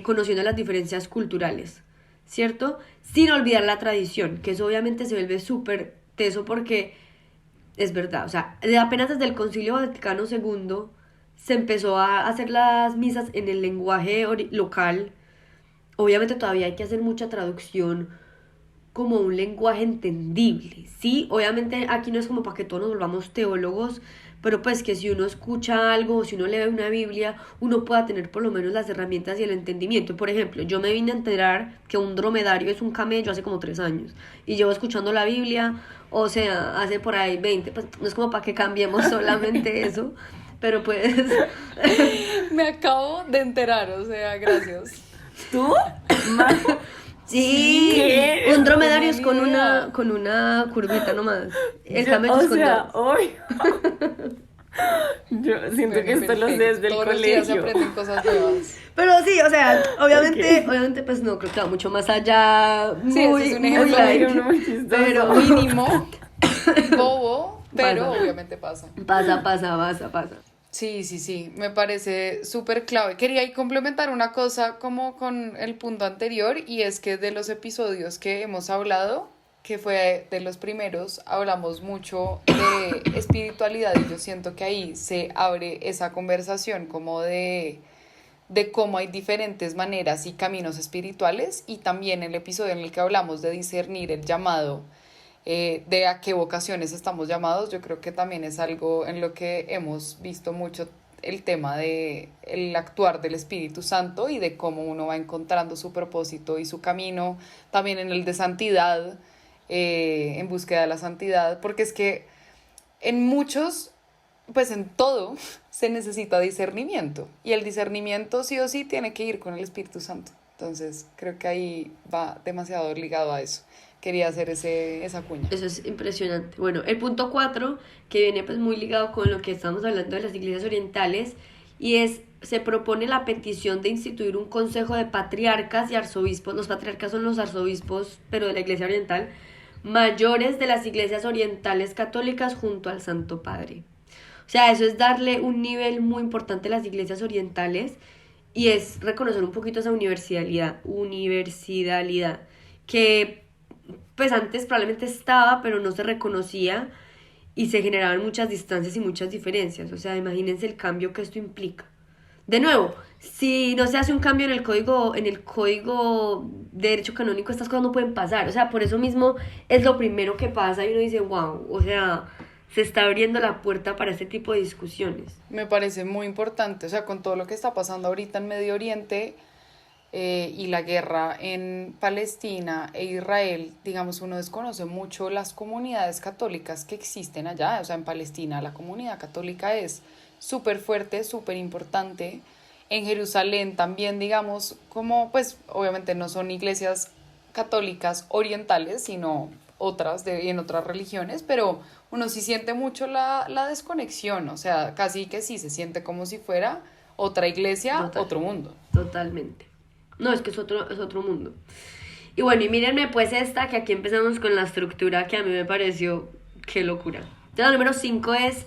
conociendo las diferencias culturales, ¿cierto? Sin olvidar la tradición, que eso obviamente se vuelve súper teso porque es verdad, o sea, apenas desde el Concilio Vaticano II se empezó a hacer las misas en el lenguaje local. Obviamente todavía hay que hacer mucha traducción como un lenguaje entendible, ¿sí? Obviamente aquí no es como para que todos nos volvamos teólogos, pero pues que si uno escucha algo o si uno lee una Biblia, uno pueda tener por lo menos las herramientas y el entendimiento. Por ejemplo, yo me vine a enterar que un dromedario es un camello hace como 3 años y llevo escuchando la Biblia, o sea, hace por ahí 20, pues no es como para que cambiemos solamente eso, pero pues... Me acabo de enterar, o sea, gracias. ¿Tú? Majo. Sí, ¿Qué? un dromedario es No tenía con una curvita nomás. El Yo- camello o es con sea, dos. hoy. Yo siento que esto lo sé desde el Todos los días se colegio. aprenden cosas nuevas. Pero sí, o sea, obviamente, Ok. obviamente pues no, creo que va mucho más allá. Sí, ese muy, es un muy ejemplo light, muy chistoso. pero Mínimo, bobo, pero Pasa. obviamente pasa. pasa. Sí, me parece súper clave. Quería ahí complementar una cosa como con el punto anterior, y es que de los episodios que hemos hablado, que fue de los primeros, hablamos mucho de espiritualidad, y yo siento que ahí se abre esa conversación como de cómo hay diferentes maneras y caminos espirituales, y también el episodio en el que hablamos de discernir el llamado de a qué vocaciones estamos llamados. Yo creo que también es algo en lo que hemos visto mucho el tema de el actuar del Espíritu Santo y de cómo uno va encontrando su propósito y su camino, también en el de santidad, en búsqueda de la santidad, porque es que en muchos, pues en todo, se necesita discernimiento, y el discernimiento sí o sí tiene que ir con el Espíritu Santo. Entonces creo que ahí va demasiado ligado a eso. Quería hacer esa cuña. Eso es impresionante. Bueno, el punto 4, que viene pues muy ligado con lo que estamos hablando de las iglesias orientales, y se propone la petición de instituir un consejo de patriarcas y arzobispos. Los patriarcas son los arzobispos, pero de la iglesia oriental, mayores de las iglesias orientales católicas junto al Santo Padre. O sea, eso es darle un nivel muy importante a las iglesias orientales, y es reconocer un poquito esa universalidad, que pues antes probablemente estaba, pero no se reconocía y se generaban muchas distancias y muchas diferencias. O sea, imagínense el cambio que esto implica. De nuevo, si no se hace un cambio en el código de derecho canónico, estas cosas no pueden pasar. O sea, por eso mismo es lo primero que pasa y uno dice, wow, o sea, se está abriendo la puerta para este tipo de discusiones. Me parece muy importante, o sea, con todo lo que está pasando ahorita en Medio Oriente, y la guerra en Palestina e Israel, digamos, uno desconoce mucho las comunidades católicas que existen allá. O sea, en Palestina la comunidad católica es súper fuerte, súper importante. En Jerusalén también, digamos, como pues obviamente no son iglesias católicas orientales, sino otras en otras religiones, pero uno sí siente mucho la desconexión. O sea, casi que sí se siente como si fuera otra iglesia, otro mundo. Totalmente. No, es que es otro mundo. Y bueno, y mírenme pues esta, que aquí empezamos con la estructura que a mí me pareció, qué locura. Entonces, la número 5 es,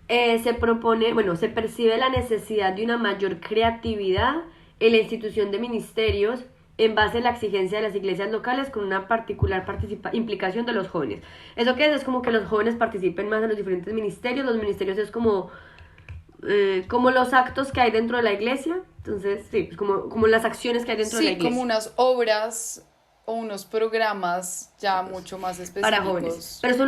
se percibe la necesidad de una mayor creatividad en la institución de ministerios en base a la exigencia de las iglesias locales con una particular implicación de los jóvenes. ¿Eso qué es? Es como que los jóvenes participen más en los diferentes ministerios. Los ministerios es como los actos que hay dentro de la iglesia. Entonces, sí, pues como las acciones que hay dentro de la iglesia. Sí, como unas obras o unos programas ya mucho más específicos. Para jóvenes. Pero esto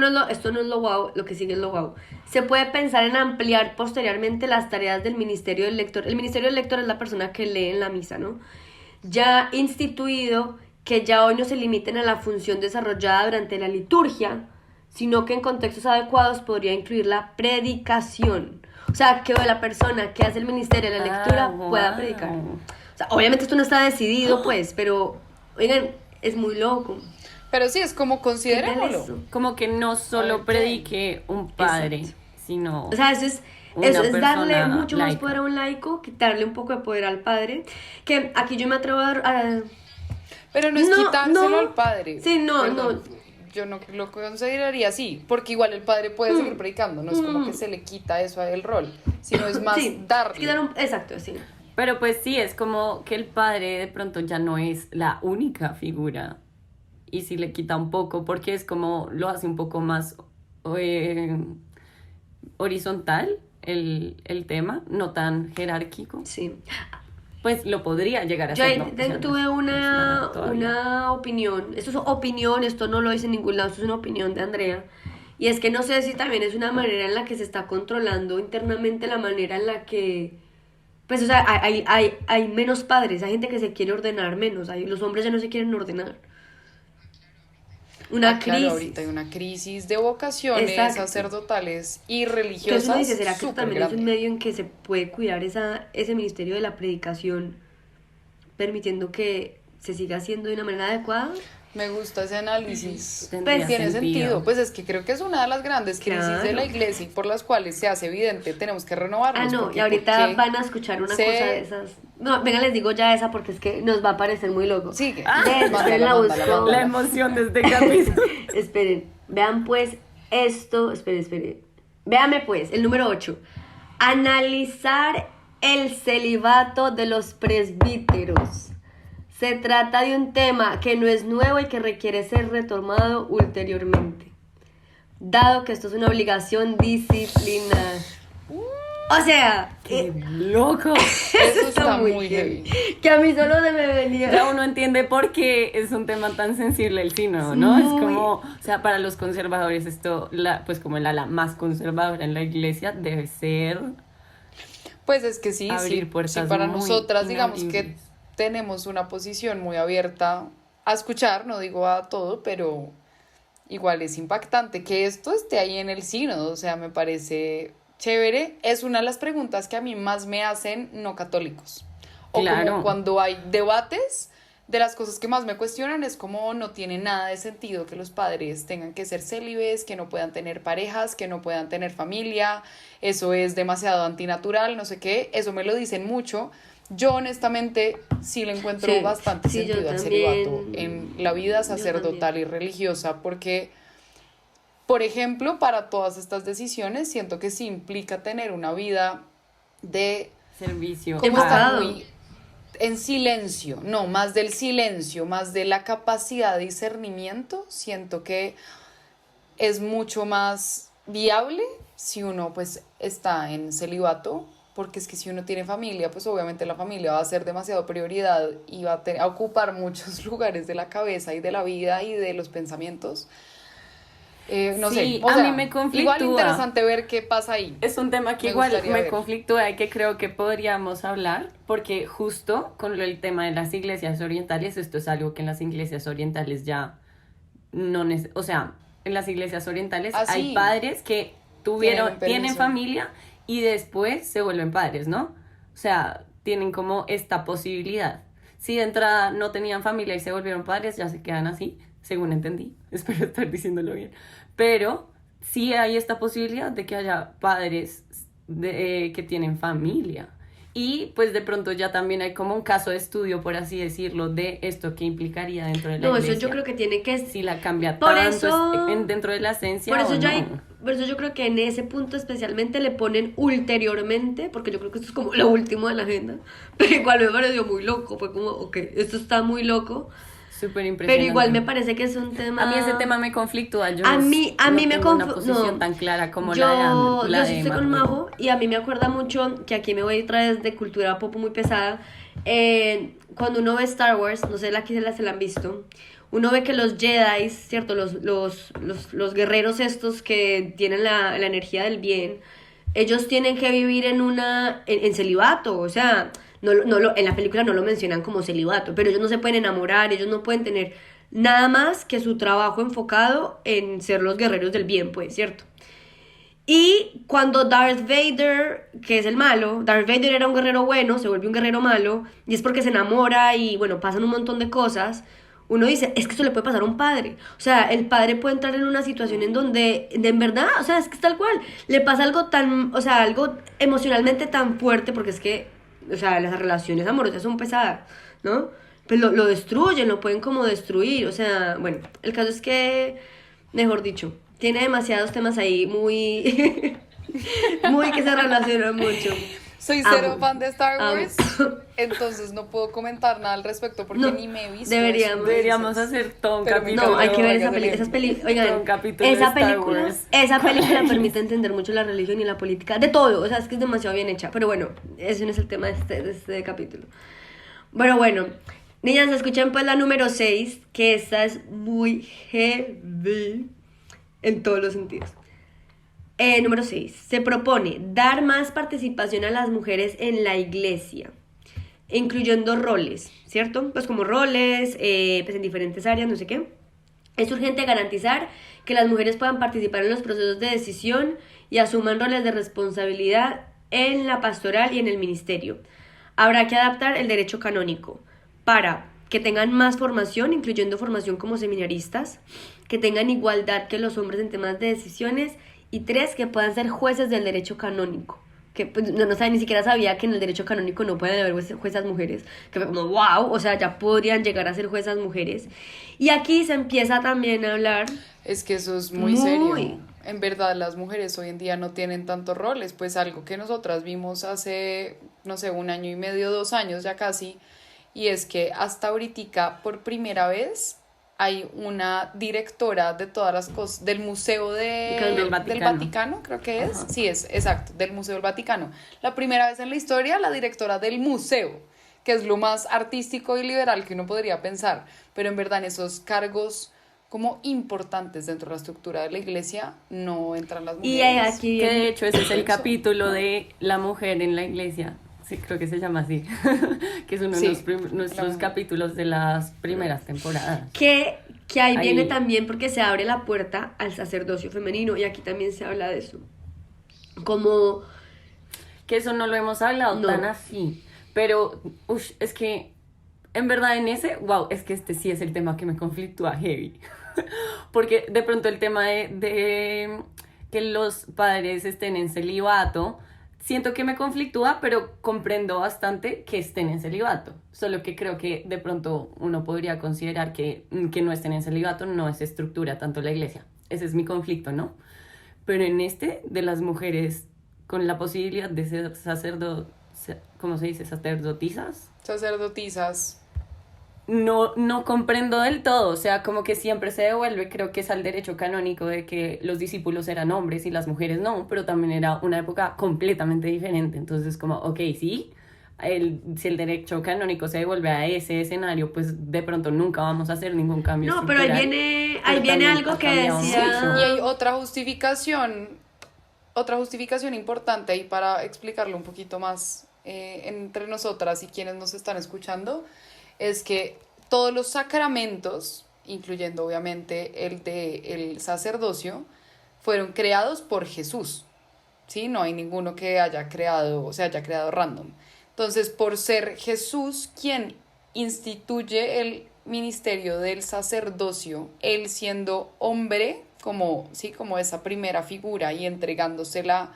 no es lo wow, lo que sigue es lo wow. Se puede pensar en ampliar posteriormente las tareas del ministerio del lector. El ministerio del lector es la persona que lee en la misa, ¿no? Ya instituido, que ya hoy no se limiten a la función desarrollada durante la liturgia, sino que en contextos adecuados podría incluir la predicación. O sea, que la persona que hace el ministerio de la lectura pueda predicar. O sea, obviamente esto no está decidido, pues, pero, oigan, es muy loco. Pero sí, es como considerémoslo. Como que no solo predique un padre, sino... O sea, eso es darle mucho más poder a un laico, quitarle un poco de poder al padre. Que aquí yo me atrevo a... Pero no es quitárselo al padre. Sí, yo no lo consideraría así, porque igual el padre puede seguir predicando, no es como que se le quita eso a el rol, sino es más darle. Exacto, sí. Pero pues sí, es como que el padre de pronto ya no es la única figura, y si le quita un poco, porque es como lo hace un poco más horizontal el tema, no tan jerárquico. Sí. Pues lo podría llegar a ser. Yo tuve una opinión, esto es opinión, esto no lo dice en ningún lado, esto es una opinión de Andrea, y es que no sé si también es una manera en la que se está controlando internamente la manera en la que, pues o sea, hay menos padres, hay gente que se quiere ordenar menos, los hombres ya no se quieren ordenar. Crisis. Claro, ahorita hay una crisis de vocaciones sacerdotales y religiosas. Entonces uno dice, ¿será que también grande? es un medio en que se puede cuidar ese ministerio de la predicación, permitiendo que se siga haciendo de una manera adecuada? Me gusta ese análisis. Pues tiene sentido. Pues es que creo que es una de las grandes crisis de la iglesia y por las cuales se hace evidente, tenemos que renovarnos. No, y ahorita van a escuchar una cosa de esas. No, venga, les digo ya esa porque es que nos va a parecer muy loco. Sigue. La emoción de este capítulo. Esperen, vean pues esto, esperen. Véame pues, el número 8. Analizar el celibato de los presbíteros. Se trata de un tema que no es nuevo y que requiere ser retomado ulteriormente, dado que esto es una obligación disciplinar. O sea, ¡Qué loco! Eso está muy heavy. que a mí solo se me venía. Ya uno entiende por qué es un tema tan sensible el sínodo, ¿no? Muy. Es como, o sea, para los conservadores esto, pues como el ala más conservadora en la iglesia debe ser Pues es que sí, abrir sí, puertas sí, para muy nosotras, digamos que inabribles. tenemos una posición muy abierta a escuchar, no digo a todo, pero igual es impactante que esto esté ahí en el sínodo, o sea, me parece chévere. Es una de las preguntas que a mí más me hacen no católicos. O Claro. como cuando hay debates, de las cosas que más me cuestionan es como no tiene nada de sentido que los padres tengan que ser célibes, que no puedan tener parejas, que no puedan tener familia, eso es demasiado antinatural, no sé qué, eso me lo dicen mucho. Yo honestamente sí le encuentro Sí, bastante sí, yo sentido al también. celibato en la vida sacerdotal también. y religiosa, porque, por ejemplo, para todas estas decisiones siento que sí implica tener una vida de Servicio. como Enfocado. estar muy en silencio, no, más del silencio, más de la capacidad de discernimiento, siento que es mucho más viable si uno pues está en celibato, porque es que si uno tiene familia, pues obviamente la familia va a ser demasiado prioridad y va a ocupar muchos lugares de la cabeza y de la vida y de los pensamientos. No Sí, sé, o a sea, mí me conflictúa. igual interesante ver qué pasa ahí. Es un tema que Me igual gustaría me ver. conflictúa y que creo que podríamos hablar, porque justo con el tema de las iglesias orientales, esto es algo que en las iglesias orientales ya no o sea, en las iglesias orientales Ah, hay sí. padres que Tienen un tienen permiso. familia y después se vuelven padres, ¿no? O sea, tienen como esta posibilidad. Si de entrada no tenían familia y se volvieron padres, ya se quedan así, según entendí. Espero estar diciéndolo bien. Pero sí hay esta posibilidad de que haya padres que tienen familia. Y pues de pronto ya también hay como un caso de estudio, por así decirlo, de esto que implicaría dentro de la No, iglesia. eso yo creo que tiene que... Si la cambia Por tanto eso- dentro de la esencia Por eso, o ya no. hay- por eso yo creo que en ese punto especialmente le ponen ulteriormente, porque yo creo que esto es como lo último de la agenda, pero igual me pareció muy loco, fue como, ok, esto está muy loco, Súper impresionante. pero igual me parece que es un tema... A mí ese tema me conflictúa. Yo A no, mí no me tengo una confu- posición no. tan clara como yo, la yo de sí estoy con Margot. Majo y a mí me acuerda mucho que aquí me voy a traer de cultura pop muy pesada. Cuando uno ve Star Wars, no sé aquí se la han visto, uno ve que los Jedi, ¿cierto? Los guerreros estos que tienen la energía del bien, ellos tienen que vivir en celibato, o sea, en la película no lo mencionan como celibato, pero ellos no se pueden enamorar, ellos no pueden tener nada más que su trabajo enfocado en ser los guerreros del bien, pues, ¿cierto? Y cuando Darth Vader, que es el malo, Darth Vader era un guerrero bueno, se vuelve un guerrero malo, y es porque se enamora y, bueno, pasan un montón de cosas, uno dice, es que esto le puede pasar a un padre. O sea, el padre puede entrar en una situación en donde, en verdad, o sea, es que es tal cual, le pasa algo tan, o sea, algo emocionalmente tan fuerte, porque es que, o sea, las relaciones amorosas son pesadas, ¿no? Pues lo destruyen, lo pueden como destruir, o sea, bueno, el caso es que, mejor dicho, tiene demasiados temas ahí muy, muy que se relacionan mucho. Soy cero Amo. fan de Star Amo. Wars, entonces no puedo comentar nada al respecto porque No, ni me he visto. deberíamos. eso. Deberíamos hacer todo un Pero me capítulo. No, hay que ver esa Oigan, película. oigan. Oigan, Todo un capítulo esa de Star película, Wars. esa película permite entender mucho la religión y la política, de todo, o sea, es que es demasiado bien hecha. Pero bueno, ese no es el tema de este capítulo. Bueno, niñas, escuchen pues la número 6, que esta es muy heavy en todos los sentidos. Número 6. Se propone dar más participación a las mujeres en la iglesia, incluyendo roles, ¿cierto? Pues como roles, pues en diferentes áreas, no sé qué. Es urgente garantizar que las mujeres puedan participar en los procesos de decisión y asuman roles de responsabilidad en la pastoral y en el ministerio. Habrá que adaptar el derecho canónico para que tengan más formación, incluyendo formación como seminaristas, que tengan igualdad que los hombres en temas de decisiones, y 3, que puedan ser jueces del derecho canónico. Que pues, no sabe, ni siquiera sabía que en el derecho canónico no pueden haber juezas mujeres. Que fue como, wow, o sea, ya podrían llegar a ser juezas mujeres. Y aquí se empieza también a hablar... Es que eso es muy serio. En verdad, las mujeres hoy en día no tienen tantos roles, pues algo que nosotras vimos hace, no sé, 1 año y medio, 2 años ya casi, y es que hasta ahorita, por primera vez, hay una directora de todas las cosas del Museo Del Vaticano. del Vaticano, creo que es. Sí, es, exacto, del Museo del Vaticano. La primera vez en la historia, la directora del museo, que es lo más artístico y liberal que uno podría pensar, pero en verdad en esos cargos como importantes dentro de la estructura de la iglesia no entran las mujeres. Y aquí Que de hecho ese es el capítulo de la mujer en la iglesia. Sí, creo que se llama así. Que es uno de nuestros capítulos de las primeras temporadas. que ahí viene Ahí. también porque se abre la puerta al sacerdocio femenino y aquí también se habla de eso. Como, Que eso no lo hemos hablado No. tan así. Pero, es que, en verdad en ese, wow, es que este sí es el tema que me conflictúa heavy. Porque de pronto el tema de que los padres estén en celibato, siento que me conflictúa, pero comprendo bastante que estén en celibato. Solo que creo que de pronto uno podría considerar que no estén en celibato no es estructura tanto la iglesia. Ese es mi conflicto, ¿no? Pero en este, de las mujeres con la posibilidad de ser ¿cómo se dice? Sacerdotisas. Sacerdotisas. No comprendo del todo, o sea, como que siempre se devuelve, creo que es al derecho canónico de que los discípulos eran hombres y las mujeres no, pero también era una época completamente diferente, entonces como, ok, sí, si el derecho canónico se devuelve a ese escenario, pues de pronto nunca vamos a hacer ningún cambio no, pero ahí estructural. viene Pero algo también ha que cambiado decía... mucho. Y hay otra justificación importante ahí para explicarlo un poquito más entre nosotras y quienes nos están escuchando, es que todos los sacramentos, incluyendo obviamente el sacerdocio, fueron creados por Jesús, ¿sí? No hay ninguno que se haya creado random. Entonces, por ser Jesús quien instituye el ministerio del sacerdocio, él siendo hombre, como esa primera figura y entregándosela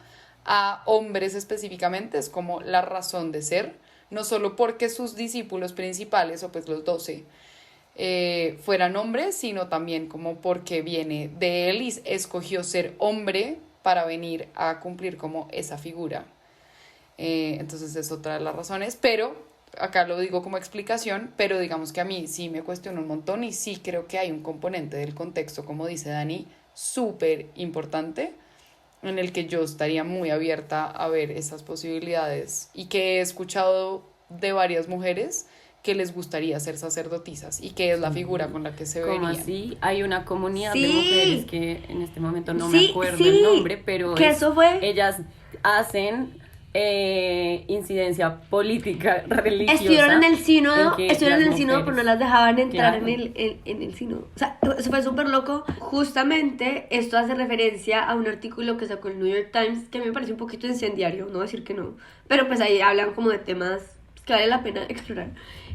a hombres específicamente, es como la razón de ser, no solo porque sus discípulos principales, o pues los 12, fueran hombres, sino también como porque viene de él y escogió ser hombre para venir a cumplir como esa figura. Entonces es otra de las razones, pero acá lo digo como explicación, pero digamos que a mí sí me cuestiona un montón y sí creo que hay un componente del contexto, como dice Dani, súper importante, en el que yo estaría muy abierta a ver esas posibilidades y que he escuchado de varias mujeres que les gustaría ser sacerdotisas y que es la figura con la que se ¿Cómo verían. así? Hay una comunidad Sí. de mujeres que en este momento no Sí, me acuerdo sí, el nombre, pero que eso fue- ellas hacen incidencia política religiosa. Estuvieron en el sínodo, en que estuvieron en las el sínodo, pero no mujeres- las dejaban entrar Claro. en el sínodo. O sea, eso fue súper loco. Justamente esto hace referencia a un artículo que sacó el New York Times, que a mí me parece un poquito incendiario, no voy a decir que no, pero pues ahí hablan como de temas que vale la pena explorar,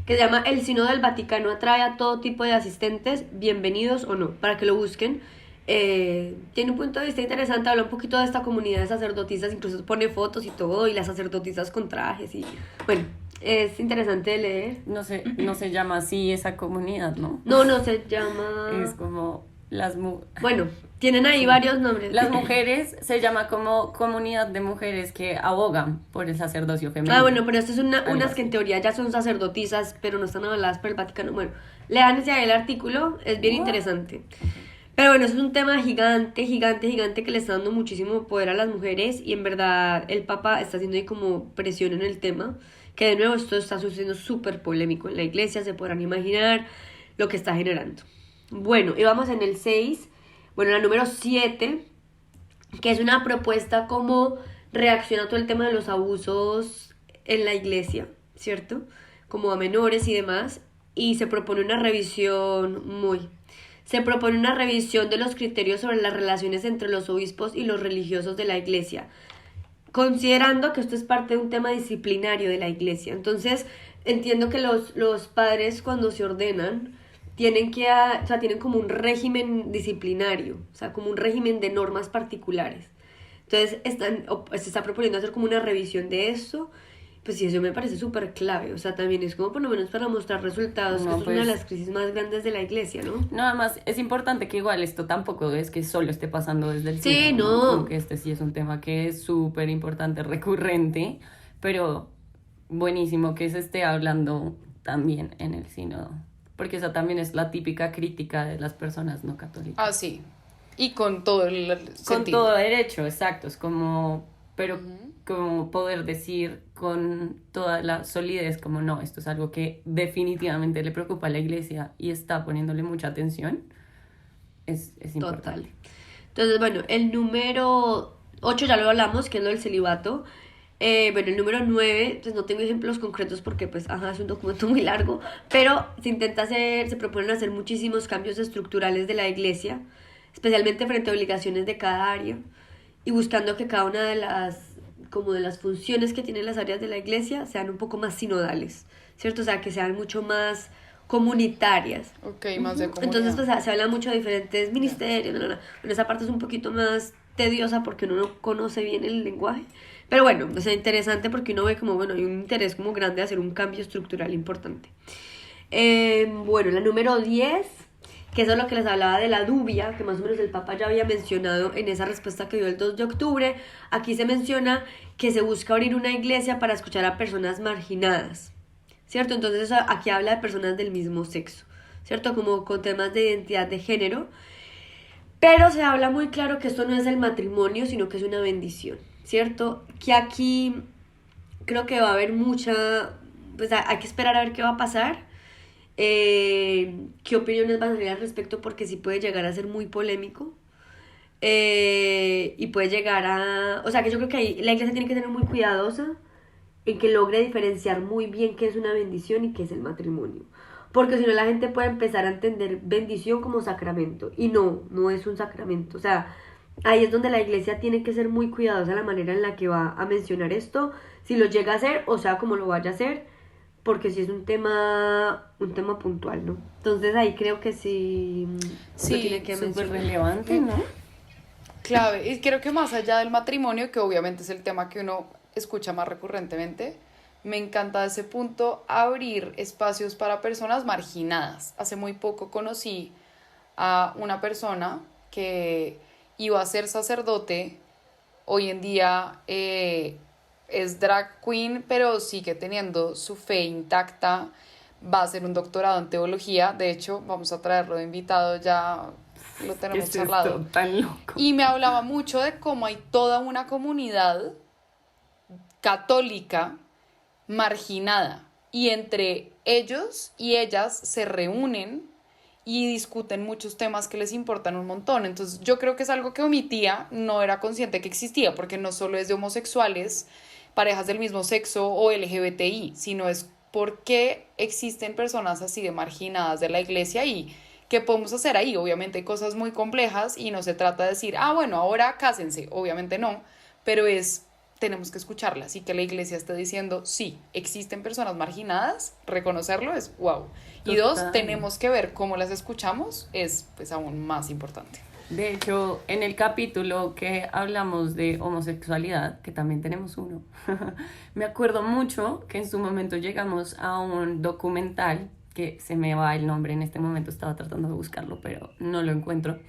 que se llama El Sínodo del Vaticano atrae a todo tipo de asistentes, bienvenidos o no, para que lo busquen. Tiene un punto de vista interesante, habla un poquito de esta comunidad de sacerdotisas, incluso pone fotos y todo, y las sacerdotisas con trajes, y bueno, es interesante de leer. No se llama así esa comunidad, ¿no? No se llama... Es como Bueno, tienen ahí varios nombres. las mujeres, se llama como comunidad de mujeres que abogan por el sacerdocio femenino. Ah, bueno, pero esto es Algo unas así. que en teoría ya son sacerdotisas, pero no están avaladas por el Vaticano. Bueno, lean ese ahí el artículo, es bien interesante. Pero bueno, eso es un tema gigante, gigante, gigante que le está dando muchísimo poder a las mujeres y en verdad el Papa está haciendo ahí como presión en el tema, que de nuevo esto está sucediendo súper polémico en la iglesia, se podrán imaginar lo que está generando. Bueno, y vamos en el 6, bueno, la número 7, que es una propuesta como reacción a todo el tema de los abusos en la iglesia, ¿cierto? Como a menores y demás, y se propone una revisión de los criterios sobre las relaciones entre los obispos y los religiosos de la iglesia, considerando que esto es parte de un tema disciplinario de la iglesia. Entonces, entiendo que los padres cuando se ordenan tienen tienen como un régimen disciplinario, o sea, como un régimen de normas particulares. Entonces, se está proponiendo hacer como una revisión de esto. Pues sí, eso me parece súper clave, o sea, también es como por lo menos para mostrar resultados, No, que esto es una de pues- las crisis más grandes de la iglesia, ¿no? Nada más, es importante que igual esto tampoco es que solo esté pasando desde el Sí, sínodo, no. Como que este sí es un tema que es súper importante, recurrente, pero buenísimo que se esté hablando también en el sínodo, porque esa también es la típica crítica de las personas no católicas. Ah, sí. Y con todo el Con sentido. todo derecho, exacto, es como, pero como poder decir con toda la solidez, como no, esto es algo que definitivamente le preocupa a la iglesia y está poniéndole mucha atención, es importante. Entonces, bueno, el número 8 ya lo hablamos, que es lo del celibato. Bueno, el número 9, pues no tengo ejemplos concretos porque pues ajá, es un documento muy largo, pero se proponen hacer muchísimos cambios estructurales de la iglesia, especialmente frente a obligaciones de cada área y buscando que cada una de las funciones que tienen las áreas de la iglesia sean un poco más sinodales, ¿cierto? O sea, que sean mucho más comunitarias. Ok, más de comunidad. Entonces, pues se habla mucho de diferentes ministerios, Bueno, esa parte es un poquito más tediosa porque uno no conoce bien el lenguaje. Pero bueno, o sea, interesante porque uno ve como, bueno, hay un interés como grande de hacer un cambio estructural importante. Bueno, la número 10, que eso es lo que les hablaba de la dubia, que más o menos el Papa ya había mencionado en esa respuesta que dio el 2 de octubre. Aquí se menciona que se busca abrir una iglesia para escuchar a personas marginadas, ¿cierto? Entonces eso aquí habla de personas del mismo sexo, ¿cierto? Como con temas de identidad de género. Pero se habla muy claro que esto no es el matrimonio, sino que es una bendición, ¿cierto? Que aquí creo que va a haber pues hay que esperar a ver qué va a pasar, qué opiniones van a salir al respecto, porque sí puede llegar a ser muy polémico, y puede llegar o sea, que yo creo que ahí la iglesia tiene que ser muy cuidadosa en que logre diferenciar muy bien qué es una bendición y qué es el matrimonio. Porque si no la gente puede empezar a entender bendición como sacramento. Y no es un sacramento. O sea, ahí es donde la iglesia tiene que ser muy cuidadosa la manera en la que va a mencionar esto. Si lo llega a hacer, o sea, como lo vaya a hacer. Porque sí es un tema puntual, ¿no? Entonces ahí creo que sí Sí, lo tiene que Súper mencionar. relevante, ¿no? Clave. Y creo que más allá del matrimonio, que obviamente es el tema que uno escucha más recurrentemente, me encanta ese punto, abrir espacios para personas marginadas. Hace muy poco conocí a una persona que iba a ser sacerdote, hoy en día es drag queen, pero sigue teniendo su fe intacta, va a hacer un doctorado en teología, de hecho vamos a traerlo de invitado, ya lo tenemos Esto es charlado. tan loco. Y me hablaba mucho de cómo hay toda una comunidad católica marginada y entre ellos y ellas se reúnen y discuten muchos temas que les importan un montón. Entonces yo creo que es algo que omitía, no era consciente que existía, porque no solo es de homosexuales, parejas del mismo sexo o LGBTI, sino es por qué existen personas así de marginadas de la iglesia y qué podemos hacer ahí. Obviamente hay cosas muy complejas y no se trata de decir, bueno, ahora cásense, obviamente no, pero tenemos que escucharlas y que la iglesia esté diciendo, sí, existen personas marginadas, reconocerlo es wow. Y Total. 2, tenemos que ver cómo las escuchamos, es pues aún más importante. De hecho, en el capítulo que hablamos de homosexualidad, que también tenemos uno, me acuerdo mucho que en su momento llegamos a un documental, que se me va el nombre en este momento, estaba tratando de buscarlo, pero no lo encuentro,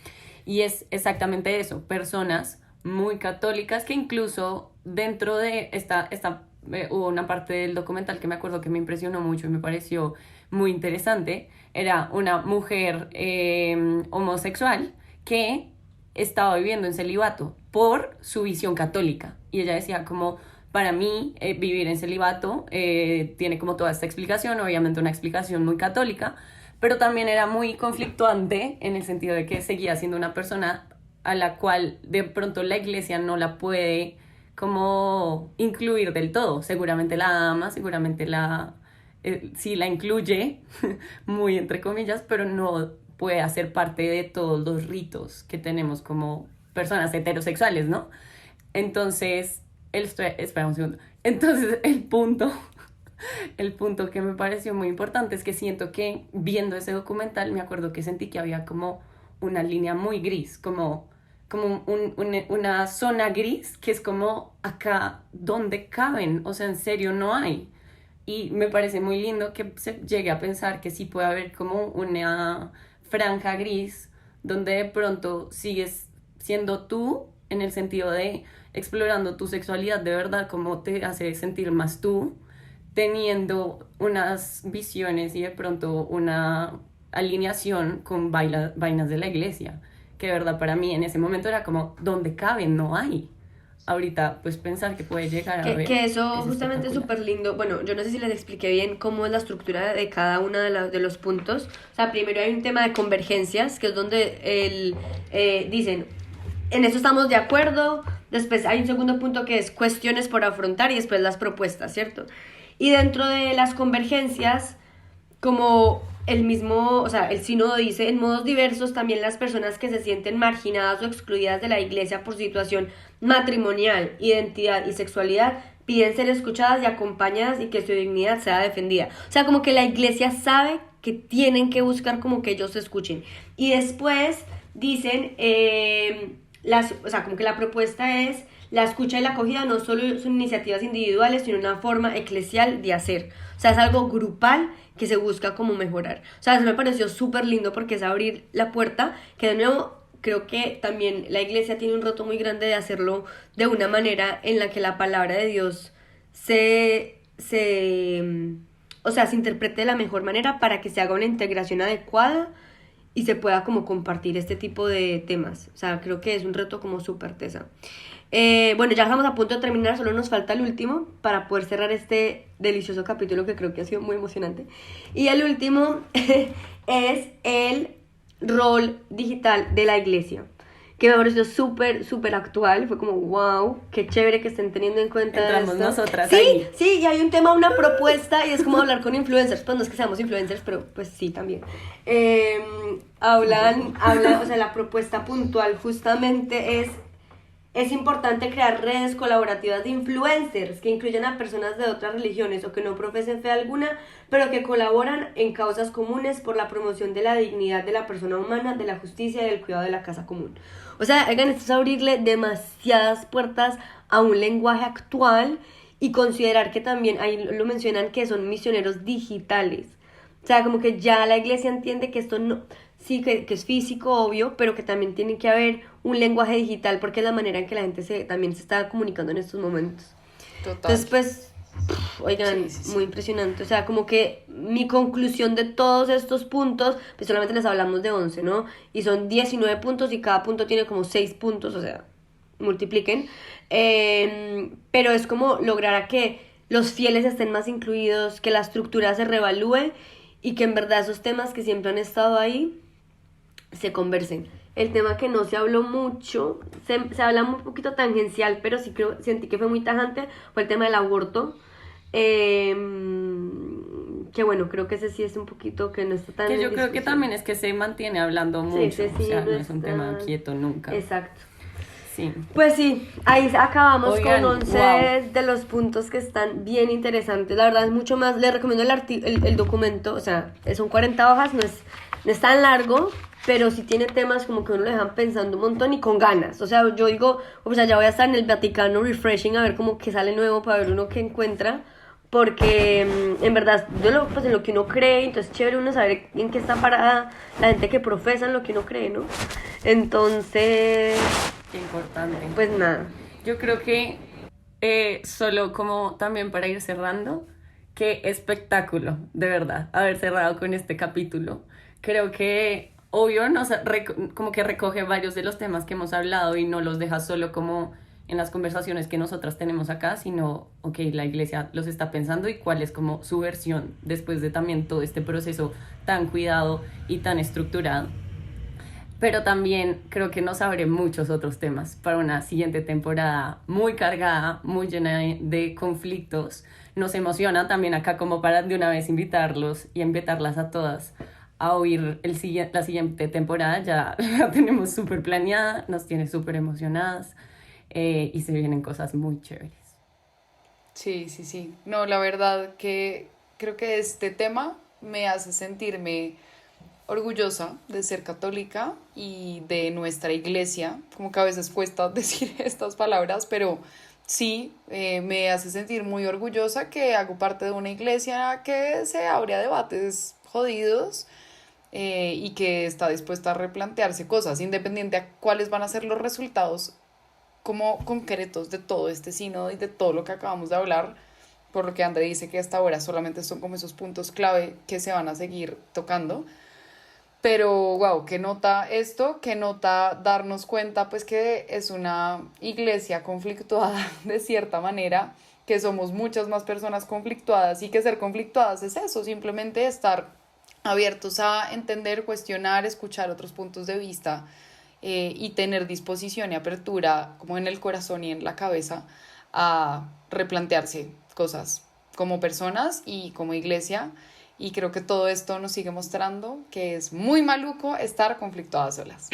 y es exactamente eso, personas muy católicas que incluso dentro de hubo una parte del documental que me acuerdo que me impresionó mucho y me pareció muy interesante, era una mujer homosexual que estaba viviendo en celibato por su visión católica. Y ella decía como, para mí, vivir en celibato tiene como toda esta explicación, obviamente una explicación muy católica, pero también era muy conflictuante en el sentido de que seguía siendo una persona a la cual de pronto la iglesia no la puede como incluir del todo. Seguramente la ama, seguramente sí la incluye, muy entre comillas, pero no puede hacer parte de todos los ritos que tenemos como personas heterosexuales, ¿no? Entonces, espera un segundo. Entonces, el punto que me pareció muy importante es que siento que viendo ese documental, me acuerdo que sentí que había como una línea muy gris, como una zona gris, que es como acá donde caben, o sea, en serio no hay. Y me parece muy lindo que se llegue a pensar que sí puede haber como una franja gris donde de pronto sigues siendo tú en el sentido de explorando tu sexualidad de verdad como te hace sentir más tú, teniendo unas visiones y de pronto una alineación con vainas de la iglesia, que de verdad para mí en ese momento era como, ¿dónde caben? No hay. Ahorita, pues pensar que puede llegar a ver. Que eso es justamente es espectacular. súper lindo. Bueno, yo no sé si les expliqué bien cómo es la estructura de cada uno de los puntos. O sea, primero hay un tema de convergencias, que es donde dicen, en eso estamos de acuerdo. Después hay un segundo punto que es cuestiones por afrontar y después las propuestas, ¿cierto? Y dentro de las convergencias, como el mismo, o sea, el sínodo dice, en modos diversos también las personas que se sienten marginadas o excluidas de la iglesia por situación matrimonial, identidad y sexualidad piden ser escuchadas y acompañadas y que su dignidad sea defendida. O sea, como que la iglesia sabe que tienen que buscar como que ellos se escuchen. Y después dicen, o sea, como que la propuesta es la escucha y la acogida no solo son iniciativas individuales, sino una forma eclesial de hacer. O sea, es algo grupal que se busca como mejorar. O sea, eso me pareció súper lindo porque es abrir la puerta, que de nuevo creo que también la iglesia tiene un reto muy grande de hacerlo de una manera en la que la palabra de Dios o sea, se interprete de la mejor manera para que se haga una integración adecuada y se pueda como compartir este tipo de temas. O sea, creo que es un reto como súper tesa. Bueno, ya estamos a punto de terminar, solo nos falta el último para poder cerrar este delicioso capítulo que creo que ha sido muy emocionante. Y el último es el rol digital de la iglesia, que me pareció súper, súper actual. Fue como, wow, qué chévere que estén teniendo en cuenta Entramos esto. nosotras Sí, ahí. sí, y hay un tema, una propuesta, y es como hablar con influencers. Pues no es que seamos influencers, pero pues sí, también. Hablan, o sea, la propuesta puntual justamente es importante crear redes colaborativas de influencers que incluyan a personas de otras religiones o que no profesen fe alguna, pero que colaboran en causas comunes por la promoción de la dignidad de la persona humana, de la justicia y del cuidado de la casa común. O sea, oigan, esto es abrirle demasiadas puertas a un lenguaje actual y considerar que también, ahí lo mencionan, que son misioneros digitales. O sea, como que ya la iglesia entiende que esto no, sí, que es físico, obvio, pero que también tiene que haber un lenguaje digital porque es la manera en que la gente también se está comunicando en estos momentos. Total. Entonces, pues, oigan, Sí. muy impresionante. O sea, como que mi conclusión de todos estos puntos, pues solamente les hablamos de 11, ¿no? Y son 19 puntos y cada punto tiene como 6 puntos, o sea, multipliquen. Pero es como lograr a que los fieles estén más incluidos, que la estructura se reevalúe y que en verdad esos temas que siempre han estado ahí se conversen. El tema que no se habló mucho, se habla un poquito tangencial, pero sí sentí que fue muy tajante, fue el tema del aborto. Que bueno, creo que ese sí es un poquito que no está tan Que en yo creo que discusión. también es que se mantiene hablando Sí, mucho, sí, o sea, no no es un está- tema quieto nunca. Exacto. Sí. Pues sí, ahí acabamos Oigan, con 11 wow. de los puntos que están bien interesantes. La verdad es mucho más, les recomiendo el documento, o sea, son 40 hojas, no es tan largo, pero sí tiene temas como que uno lo dejan pensando un montón y con ganas. O sea, yo digo, o sea, ya voy a estar en el Vaticano refreshing a ver como que sale nuevo para ver uno que encuentra. Porque en verdad, pues en lo que uno cree, entonces es chévere uno saber en qué está parada la gente que profesa en lo que uno cree, ¿no? Entonces, Qué importante. pues nada. Yo creo que solo como también para ir cerrando, qué espectáculo, de verdad, haber cerrado con este capítulo. Creo que, obvio, como que recoge varios de los temas que hemos hablado y no los deja solo como en las conversaciones que nosotras tenemos acá, sino, ok, la iglesia los está pensando y cuál es como su versión después de también todo este proceso tan cuidado y tan estructurado. Pero también creo que nos abre muchos otros temas para una siguiente temporada muy cargada, muy llena de conflictos. Nos emociona también acá como para de una vez invitarlos y invitarlas a todas a oír la siguiente temporada. Ya la tenemos súper planeada, nos tiene súper emocionadas y se vienen cosas muy chéveres. Sí. No, la verdad que creo que este tema me hace sentirme orgullosa de ser católica y de nuestra iglesia, como que a veces cuesta decir estas palabras, pero sí, me hace sentir muy orgullosa que hago parte de una iglesia que se abre a debates jodidos y que está dispuesta a replantearse cosas, independiente a cuáles van a ser los resultados como concretos de todo este sínodo y de todo lo que acabamos de hablar. por lo que André dice que hasta ahora solamente son como esos puntos clave que se van a seguir tocando. Pero, wow, qué nota esto, qué nota darnos cuenta, pues, que es una iglesia conflictuada de cierta manera, que somos muchas más personas conflictuadas y que ser conflictuadas es eso, simplemente estar abiertos a entender, cuestionar, escuchar otros puntos de vista y tener disposición y apertura como en el corazón y en la cabeza a replantearse cosas como personas y como iglesia. Y creo que todo esto nos sigue mostrando que es muy maluco estar conflictuadas solas.